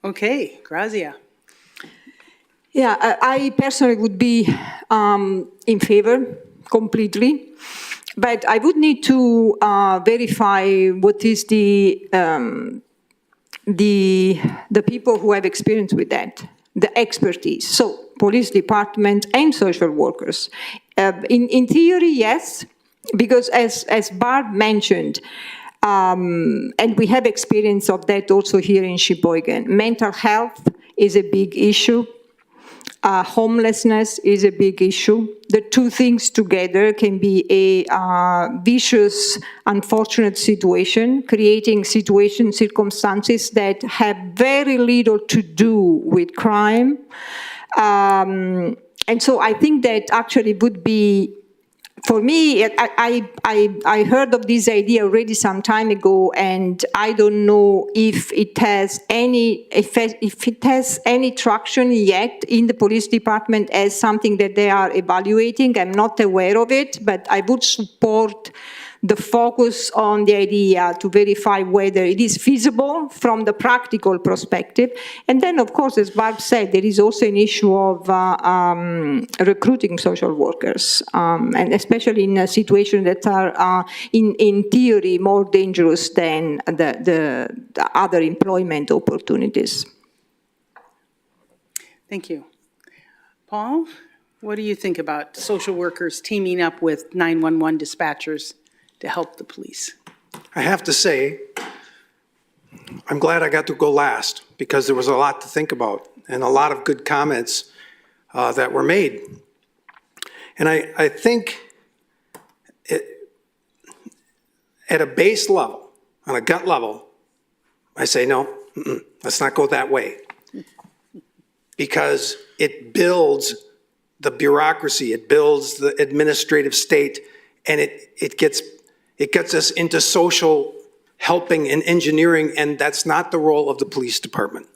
Speaker 1: Okay, Grazia.
Speaker 4: Yeah, I personally would be in favor, completely. But I would need to verify what is the people who have experience with that, the expertise. So police department and social workers. In theory, yes, because as Barb mentioned, and we have experience of that also here in Sheboygan, mental health is a big issue. Homelessness is a big issue. The two things together can be a vicious, unfortunate situation, creating circumstances that have very little to do with crime. And so I think that actually would be, for me, I heard of this idea already some time ago, and I don't know if it has any effect, if it has any traction yet in the police department as something that they are evaluating. I'm not aware of it, but I would support the focus on the idea to verify whether it is feasible from the practical perspective. And then, of course, as Barb said, there is also an issue of recruiting social workers, and especially in situations that are, in theory, more dangerous than the other employment opportunities.
Speaker 1: Thank you. Paul, what do you think about social workers teaming up with 911 dispatchers to help the police?
Speaker 5: I have to say, I'm glad I got to go last because there was a lot to think about and a lot of good comments that were made. And I think at a base level, on a gut level, I say, no, let's not go that way. Because it builds the bureaucracy, it builds the administrative state, and it gets us into social helping and engineering, and that's not the role of the police department.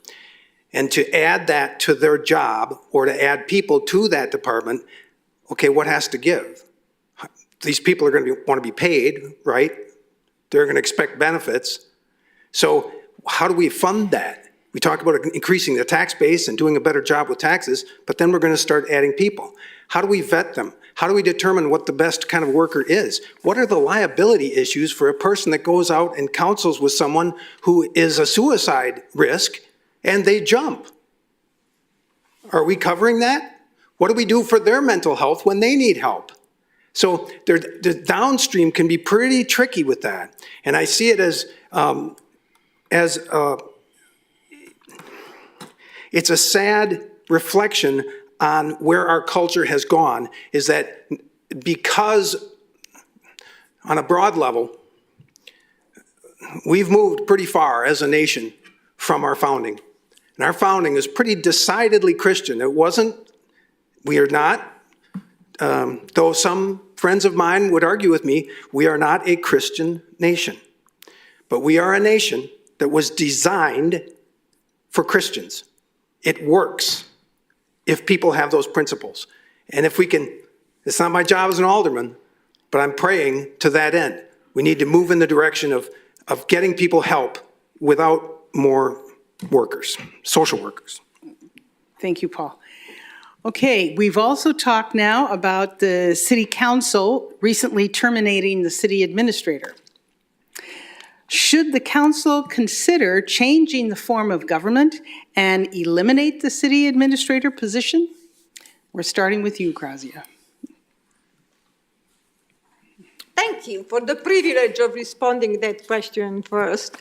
Speaker 5: And to add that to their job, or to add people to that department, okay, what has to give? These people are going to want to be paid, right? They're going to expect benefits. So how do we fund that? We talk about increasing the tax base and doing a better job with taxes, but then we're going to start adding people. How do we vet them? How do we determine what the best kind of worker is? What are the liability issues for a person that goes out and counsels with someone who is a suicide risk and they jump? Are we covering that? What do we do for their mental health when they need help? So the downstream can be pretty tricky with that. And I see it as it's a sad reflection on where our culture has gone, is that because on a broad level, we've moved pretty far as a nation from our founding. And our founding is pretty decidedly Christian. We are not, though some friends of mine would argue with me, we are not a Christian nation. But we are a nation that was designed for Christians. It works if people have those principles. And if we can, it's not my job as an alderman, but I'm praying to that end. We need to move in the direction of getting people help without more workers, social workers.
Speaker 1: Thank you, Paul. Okay, we've also talked now about the city council recently terminating the city administrator. Should the council consider changing the form of government and eliminate the city administrator position? We're starting with you, Grazia.
Speaker 4: Thank you for the privilege of responding that question first.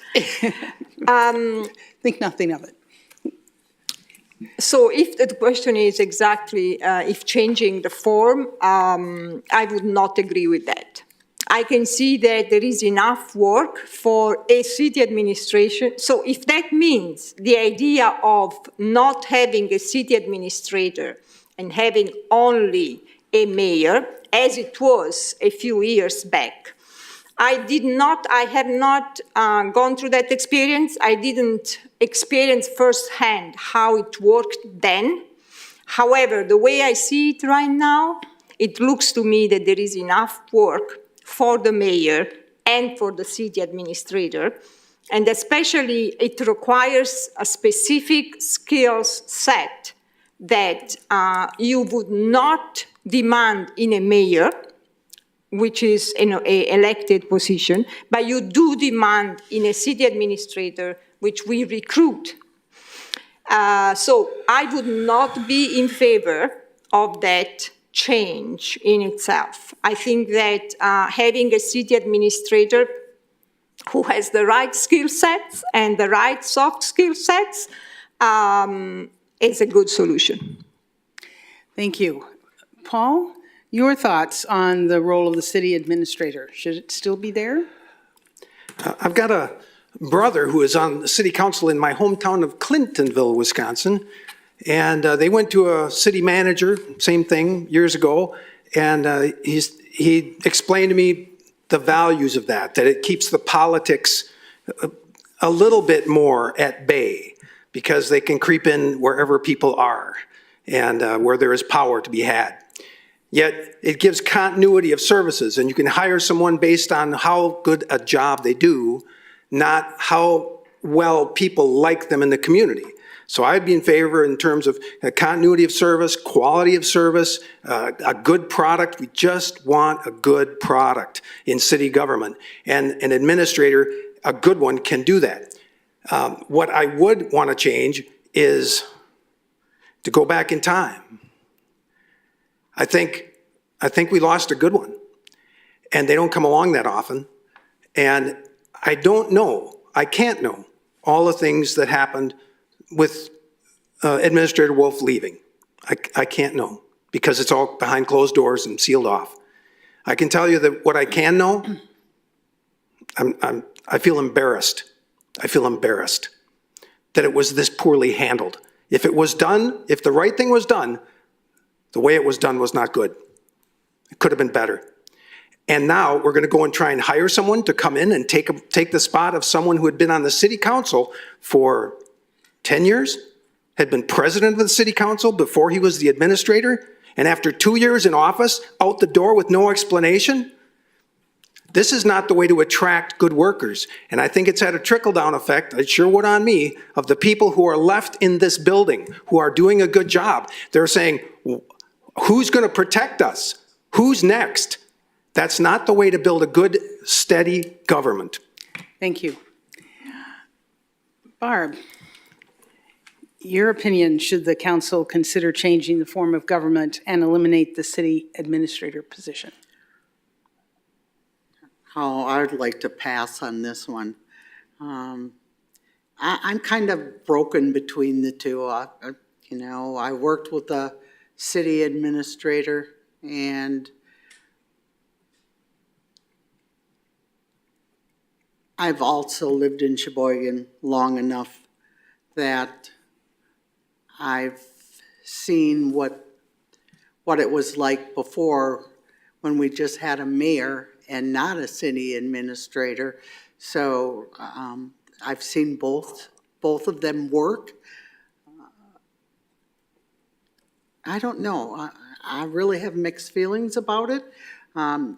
Speaker 1: Think nothing of it.
Speaker 4: So if the question is exactly if changing the form, I would not agree with that. I can see that there is enough work for a city administration. So if that means the idea of not having a city administrator and having only a mayor, as it was a few years back, I have not gone through that experience. I didn't experience firsthand how it worked then. However, the way I see it right now, it looks to me that there is enough work for the mayor and for the city administrator. And especially it requires a specific skills set that you would not demand in a mayor which is a elected position, but you do demand in a city administrator, which we recruit. So I would not be in favor of that change in itself. I think that having a city administrator who has the right skill sets and the right soft skill sets is a good solution.
Speaker 1: Thank you. Paul, your thoughts on the role of the city administrator? Should it still be there?
Speaker 5: I've got a brother who is on the city council in my hometown of Clintonville, Wisconsin. And they went to a city manager, same thing, years ago. And he explained to me the values of that it keeps the politics a little bit more at bay because they can creep in wherever people are and where there is power to be had. Yet it gives continuity of services, and you can hire someone based on how good a job they do, not how well people like them in the community. So I'd be in favor in terms of continuity of service, quality of service, a good product. We just want a good product in city government. And an administrator, a good one, can do that. What I would want to change is to go back in time. I think we lost a good one. And they don't come along that often. And I don't know, I can't know all the things that happened with Administrator Wolf leaving. I can't know because it's all behind closed doors and sealed off. I can tell you that what I can know, I feel embarrassed. I feel embarrassed that it was this poorly handled. If it was done, if the right thing was done, the way it was done was not good. It could have been better. And now we're going to go and try and hire someone to come in and take the spot of someone who had been on the city council for 10 years, had been president of the city council before he was the administrator, and after 2 years in office, out the door with no explanation. This is not the way to attract good workers. And I think it's had a trickle-down effect, it sure would on me, of the people who are left in this building, who are doing a good job. They're saying, who's going to protect us? Who's next? That's not the way to build a good, steady government.
Speaker 1: Thank you. Barb, your opinion, should the council consider changing the form of government and eliminate the city administrator position?
Speaker 2: Oh, I'd like to pass on this one. I'm kind of broken between the two. You know, I worked with a city administrator, and I've also lived in Sheboygan long enough that I've seen what it was like before when we just had a mayor and not a city administrator. So I've seen both of them work. I don't know. I really have mixed feelings about it.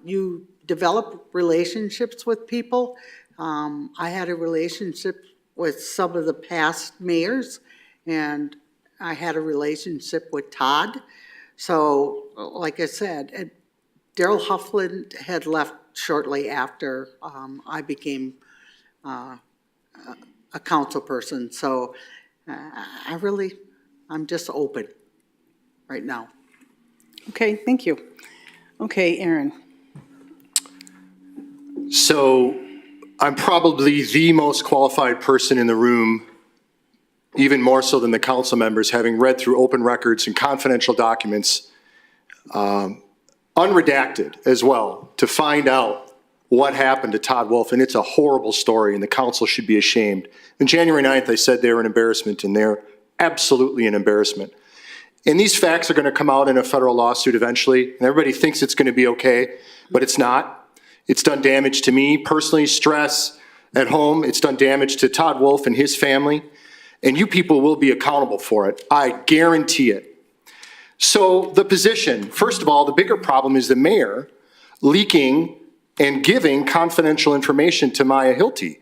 Speaker 2: You develop relationships with people. I had a relationship with some of the past mayors, and I had a relationship with Todd. So, like I said, Daryl Huffland had left shortly after I became a council person. So I'm just open right now.
Speaker 1: Okay, thank you. Okay, Aaron.
Speaker 3: So I'm probably the most qualified person in the room, even more so than the council members, having read through open records and confidential documents, unredacted as well, to find out what happened to Todd Wolf. And it's a horrible story, and the council should be ashamed. On January 9th, I said they were an embarrassment, and they're absolutely an embarrassment. And these facts are going to come out in a federal lawsuit eventually, and everybody thinks it's going to be okay, but it's not. It's done damage to me personally, stress at home. It's done damage to Todd Wolf and his family, and you people will be accountable for it. I guarantee it. So the position, first of all, the bigger problem is the mayor leaking and giving confidential information to Maya Hilty.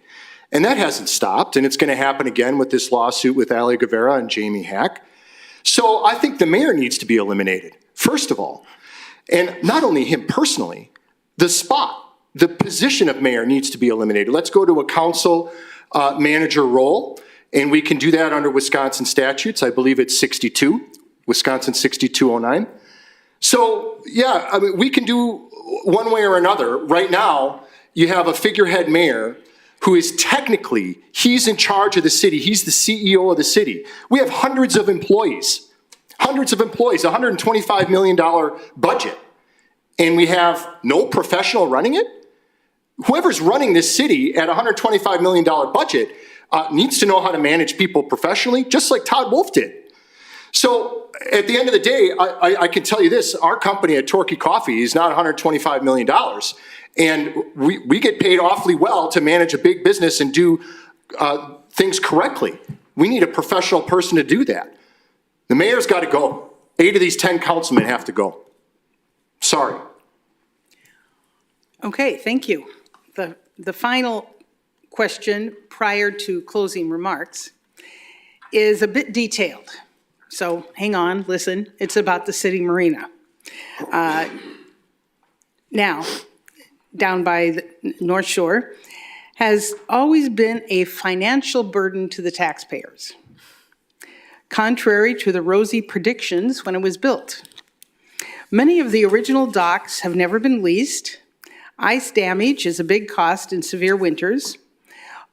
Speaker 3: And that hasn't stopped, and it's going to happen again with this lawsuit with Ali Guevara and Jamie Hack. So I think the mayor needs to be eliminated, first of all. And not only him personally, the position of mayor needs to be eliminated. Let's go to a council manager role, and we can do that under Wisconsin statutes. I believe it's 62, Wisconsin 6209. So, yeah, I mean, we can do one way or another. Right now, you have a figurehead mayor who is technically, he's in charge of the city. He's the CEO of the city. We have hundreds of employees, $125 million budget, and we have no professional running it? Whoever's running this city at a $125 million budget needs to know how to manage people professionally, just like Todd Wolf did. So at the end of the day, I can tell you this, our company at Torquay Coffee is not $125 million. And we get paid awfully well to manage a big business and do things correctly. We need a professional person to do that. The mayor's got to go. 8 of these 10 councilmen have to go. Sorry.
Speaker 1: Okay, thank you. The final question prior to closing remarks is a bit detailed. So hang on, listen. It's about the city marina. Now, down by the North Shore, has always been a financial burden to the taxpayers, contrary to the rosy predictions when it was built. Many of the original docks have never been leased. Ice damage is a big cost in severe winters.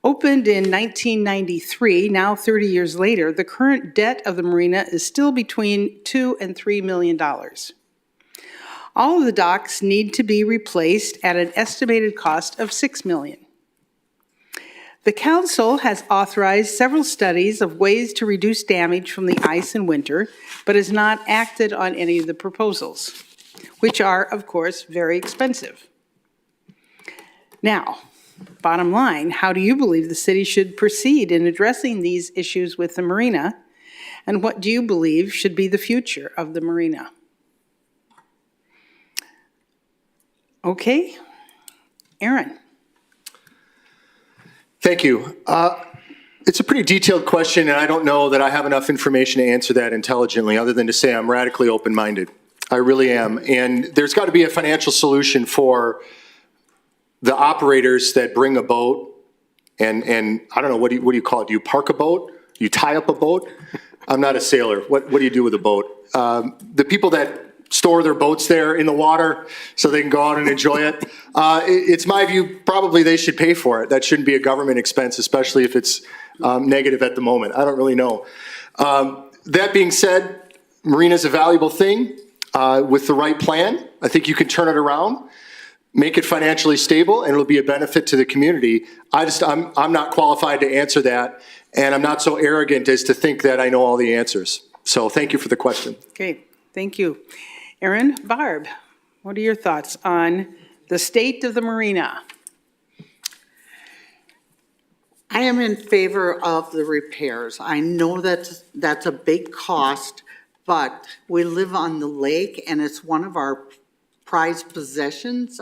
Speaker 1: Opened in 1993, now 30 years later, the current debt of the marina is still between $2 and $3 million. All of the docks need to be replaced at an estimated cost of $6 million. The council has authorized several studies of ways to reduce damage from the ice in winter, but has not acted on any of the proposals, which are, of course, very expensive. Now, bottom line, how do you believe the city should proceed in addressing these issues with the marina? And what do you believe should be the future of the marina? Okay, Aaron.
Speaker 3: Thank you. It's a pretty detailed question, and I don't know that I have enough information to answer that intelligently, other than to say I'm radically open-minded. I really am. And there's got to be a financial solution for the operators that bring a boat, and I don't know, what do you call it? Do you park a boat? Do you tie up a boat? I'm not a sailor. What do you do with a boat? The people that store their boats there in the water so they can go out and enjoy it. It's my view, probably they should pay for it. That shouldn't be a government expense, especially if it's negative at the moment. I don't really know. That being said, marina's a valuable thing with the right plan. I think you can turn it around, make it financially stable, and it'll be a benefit to the community. I'm not qualified to answer that, and I'm not so arrogant as to think that I know all the answers. So thank you for the question.
Speaker 1: Okay, thank you. Aaron, Barb, what are your thoughts on the state of the marina?
Speaker 2: I am in favor of the repairs. I know that's a big cost, but we live on the lake and it's one of our prized possessions.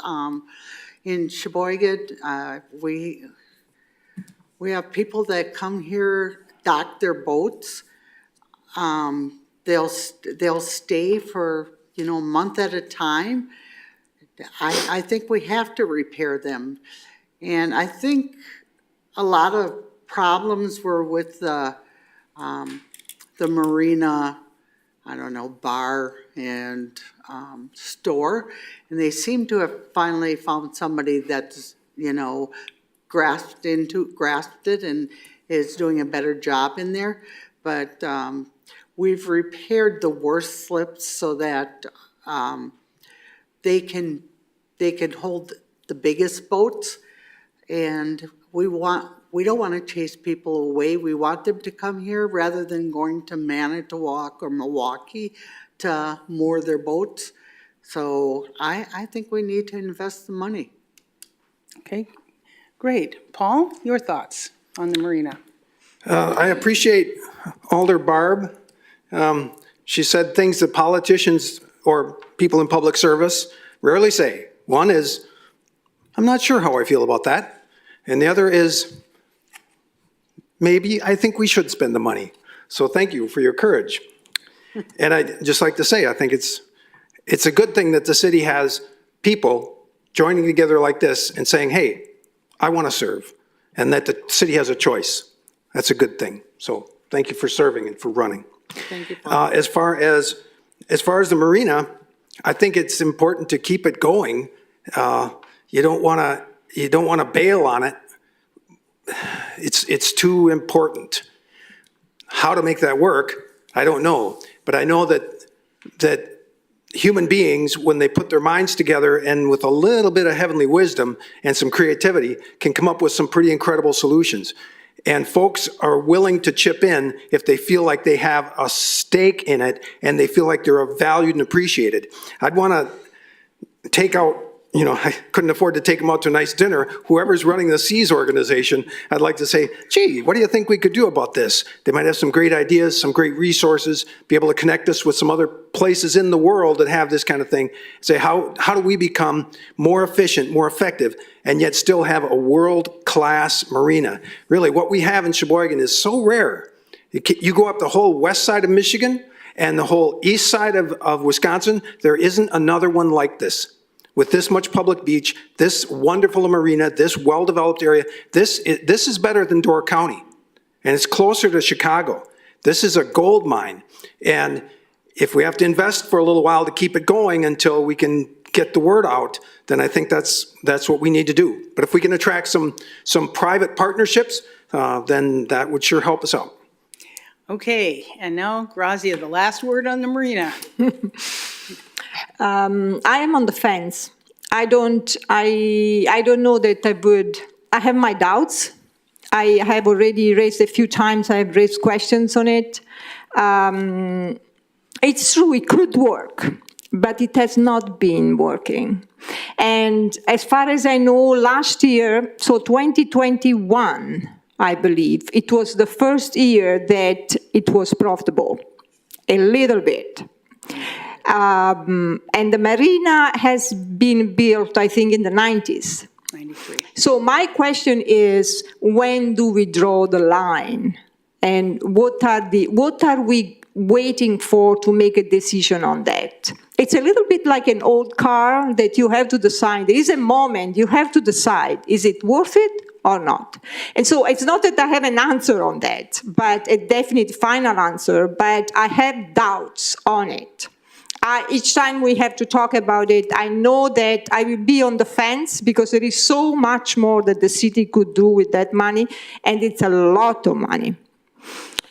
Speaker 2: In Sheboygan, we have people that come here, dock their boats. They'll stay for, a month at a time. I think we have to repair them. And I think a lot of problems were with the marina, bar and store. And they seem to have finally found somebody that's, grasped it and is doing a better job in there. But we've repaired the worst slips so that they can hold the biggest boats, and we don't want to chase people away. We want them to come here rather than going to Manitowoc or Milwaukee to moor their boats. So I think we need to invest the money.
Speaker 1: Okay, great. Paul, your thoughts on the marina?
Speaker 5: I appreciate Alder Barb. She said things that politicians or people in public service rarely say. One is, I'm not sure how I feel about that. And the other is, maybe I think we should spend the money. So thank you for your courage. And I'd just like to say, I think it's a good thing that the city has people joining together like this and saying, hey, I want to serve, and that the city has a choice. That's a good thing. So thank you for serving and for running.
Speaker 2: Thank you, Paul.
Speaker 5: As far as the marina, I think it's important to keep it going. You don't want to bail on it. It's too important. How to make that work, I don't know. But I know that human beings, when they put their minds together and with a little bit of heavenly wisdom and some creativity, can come up with some pretty incredible solutions. And folks are willing to chip in if they feel like they have a stake in it and they feel like they're valued and appreciated. I'd want to take out, I couldn't afford to take them out to a nice dinner. Whoever's running the SEAS organization, I'd like to say, gee, what do you think we could do about this? They might have some great ideas, some great resources, be able to connect us with some other places in the world that have this kind of thing. Say, how do we become more efficient, more effective, and yet still have a world-class marina? Really, what we have in Sheboygan is so rare. You go up the whole west side of Michigan and the whole east side of Wisconsin, there isn't another one like this. With this much public beach, this wonderful marina, this well-developed area, this is better than Door County, and it's closer to Chicago. This is a gold mine, and if we have to invest for a little while to keep it going until we can get the word out, then I think that's what we need to do. But if we can attract some private partnerships, then that would sure help us out.
Speaker 1: Okay, and now, Grazia, the last word on the marina.
Speaker 4: I am on the fence. I don't know that I would. I have my doubts. I have already raised a few times. I have raised questions on it. It's true, it could work, but it has not been working. And as far as I know, last year, so 2021, I believe, it was the first year that it was profitable, a little bit. And the marina has been built, I think, in the 90s.
Speaker 1: 93.
Speaker 4: So my question is, when do we draw the line? And what are we waiting for to make a decision on that? It's a little bit like an old car that you have to decide. There is a moment you have to decide, is it worth it or not? And so it's not that I have an answer on that, but a definite final answer, but I have doubts on it. Each time we have to talk about it, I know that I will be on the fence because there is so much more that the city could do with that money, and it's a lot of money.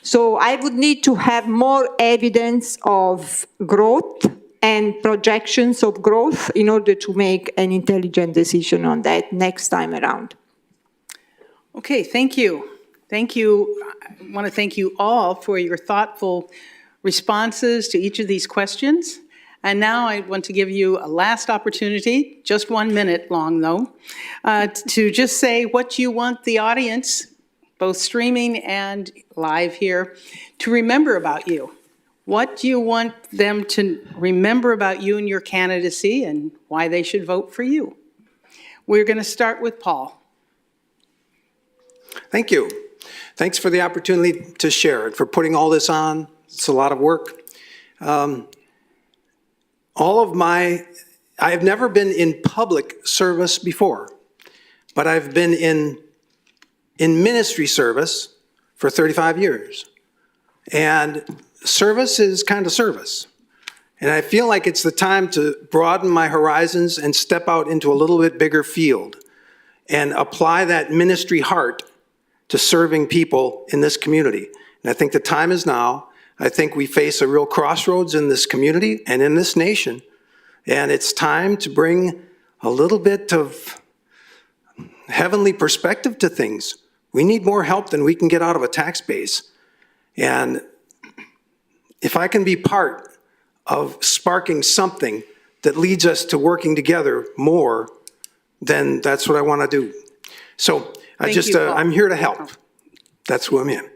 Speaker 4: So I would need to have more evidence of growth and projections of growth in order to make an intelligent decision on that next time around.
Speaker 1: Okay, thank you. Thank you. I want to thank you all for your thoughtful responses to each of these questions. And now I want to give you a last opportunity, just 1 minute long though, to just say what you want the audience, both streaming and live here, to remember about you. What do you want them to remember about you and your candidacy and why they should vote for you? We're going to start with Paul.
Speaker 5: Thank you. Thanks for the opportunity to share and for putting all this on. It's a lot of work. I have never been in public service before, but I've been in ministry service for 35 years. And service is kind of service. And I feel like it's the time to broaden my horizons and step out into a little bit bigger field and apply that ministry heart to serving people in this community. And I think the time is now. I think we face a real crossroads in this community and in this nation. And it's time to bring a little bit of heavenly perspective to things. We need more help than we can get out of a tax base. And if I can be part of sparking something that leads us to working together more, then that's what I want to do. So I'm here to help. That's who I'm in.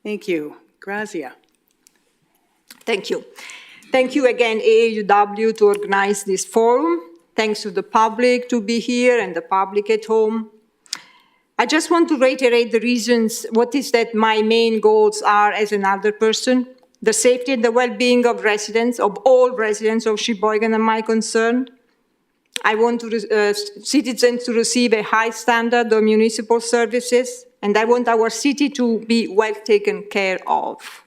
Speaker 1: Thank you. Grazia.
Speaker 4: Thank you. Thank you again, AAUW, to organize this forum. Thanks to the public to be here and the public at home. I just want to reiterate the reasons, what is that my main goals are as an elder person. The safety and the well-being of residents, of all residents of Sheboygan are my concern. I want citizens to receive a high standard of municipal services, and I want our city to be well taken care of.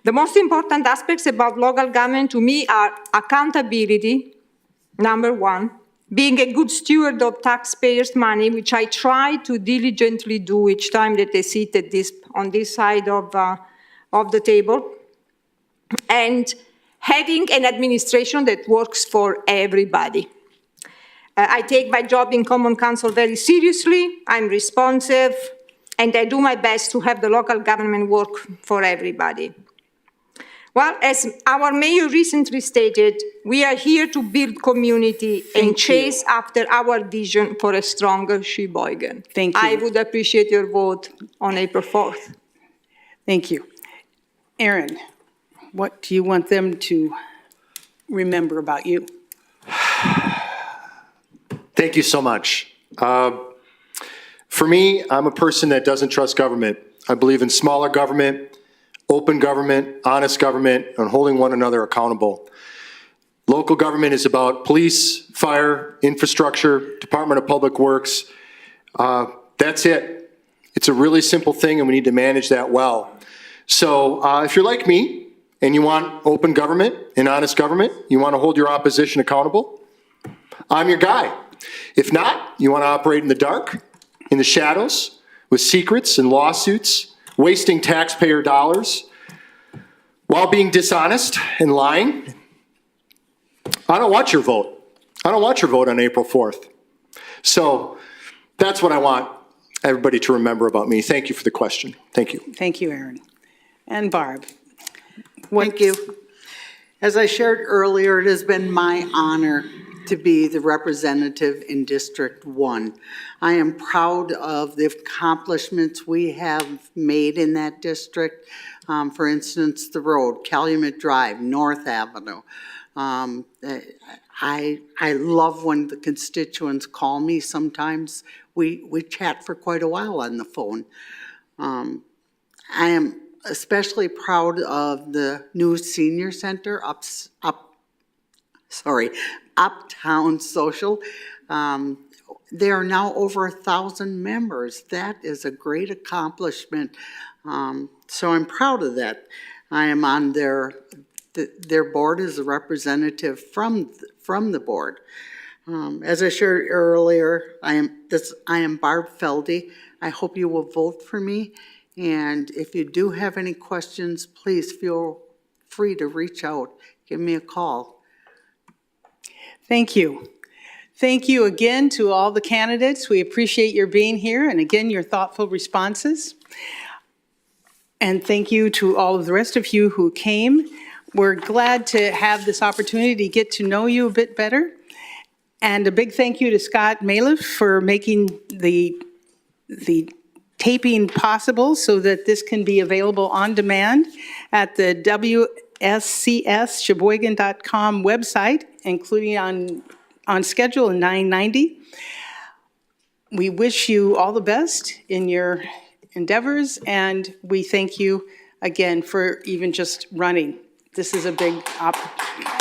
Speaker 4: The most important aspects about local government to me are accountability, number one, being a good steward of taxpayers' money, which I try to diligently do each time that I sit on this side of the table, and having an administration that works for everybody. I take my job in Common Council very seriously, I'm responsive, and I do my best to have the local government work for everybody. Well, as our mayor recently stated, we are here to build community and chase after our vision for a stronger Sheboygan.
Speaker 1: Thank you.
Speaker 4: I would appreciate your vote on April 4th.
Speaker 1: Thank you. Aaron, what do you want them to remember about you?
Speaker 3: Thank you so much. For me, I'm a person that doesn't trust government. I believe in smaller government, open government, honest government, and holding one another accountable. Local government is about police, fire, infrastructure, Department of Public Works. That's it. It's a really simple thing, and we need to manage that well. So if you're like me and you want open government and honest government, you want to hold your opposition accountable, I'm your guy. If not, you want to operate in the dark, in the shadows, with secrets and lawsuits, wasting taxpayer dollars, while being dishonest and lying, I don't want your vote. I don't want your vote on April 4th. So that's what I want everybody to remember about me. Thank you for the question. Thank you.
Speaker 1: Thank you, Aaron. And Barb.
Speaker 2: Thank you. As I shared earlier, it has been my honor to be the representative in District 1. I am proud of the accomplishments we have made in that district. For instance, the road, Calumet Drive, North Avenue. I love when the constituents call me. Sometimes we chat for quite a while on the phone. I am especially proud of the new senior center, Uptown Social. There are now over 1,000 members. That is a great accomplishment. So I'm proud of that. I am on their board as a representative from the board. As I shared earlier, I am Barb Feldy. I hope you will vote for me. And if you do have any questions, please feel free to reach out. Give me a call.
Speaker 1: Thank you. Thank you again to all the candidates. We appreciate your being here and again, your thoughtful responses. And thank you to all of the rest of you who came. We're glad to have this opportunity to get to know you a bit better. And a big thank you to Scott Maliff for making the taping possible so that this can be available on demand at the WSCS Sheboygan.com website, including on schedule in 990. We wish you all the best in your endeavors, and we thank you again for even just running. This is a big opportunity.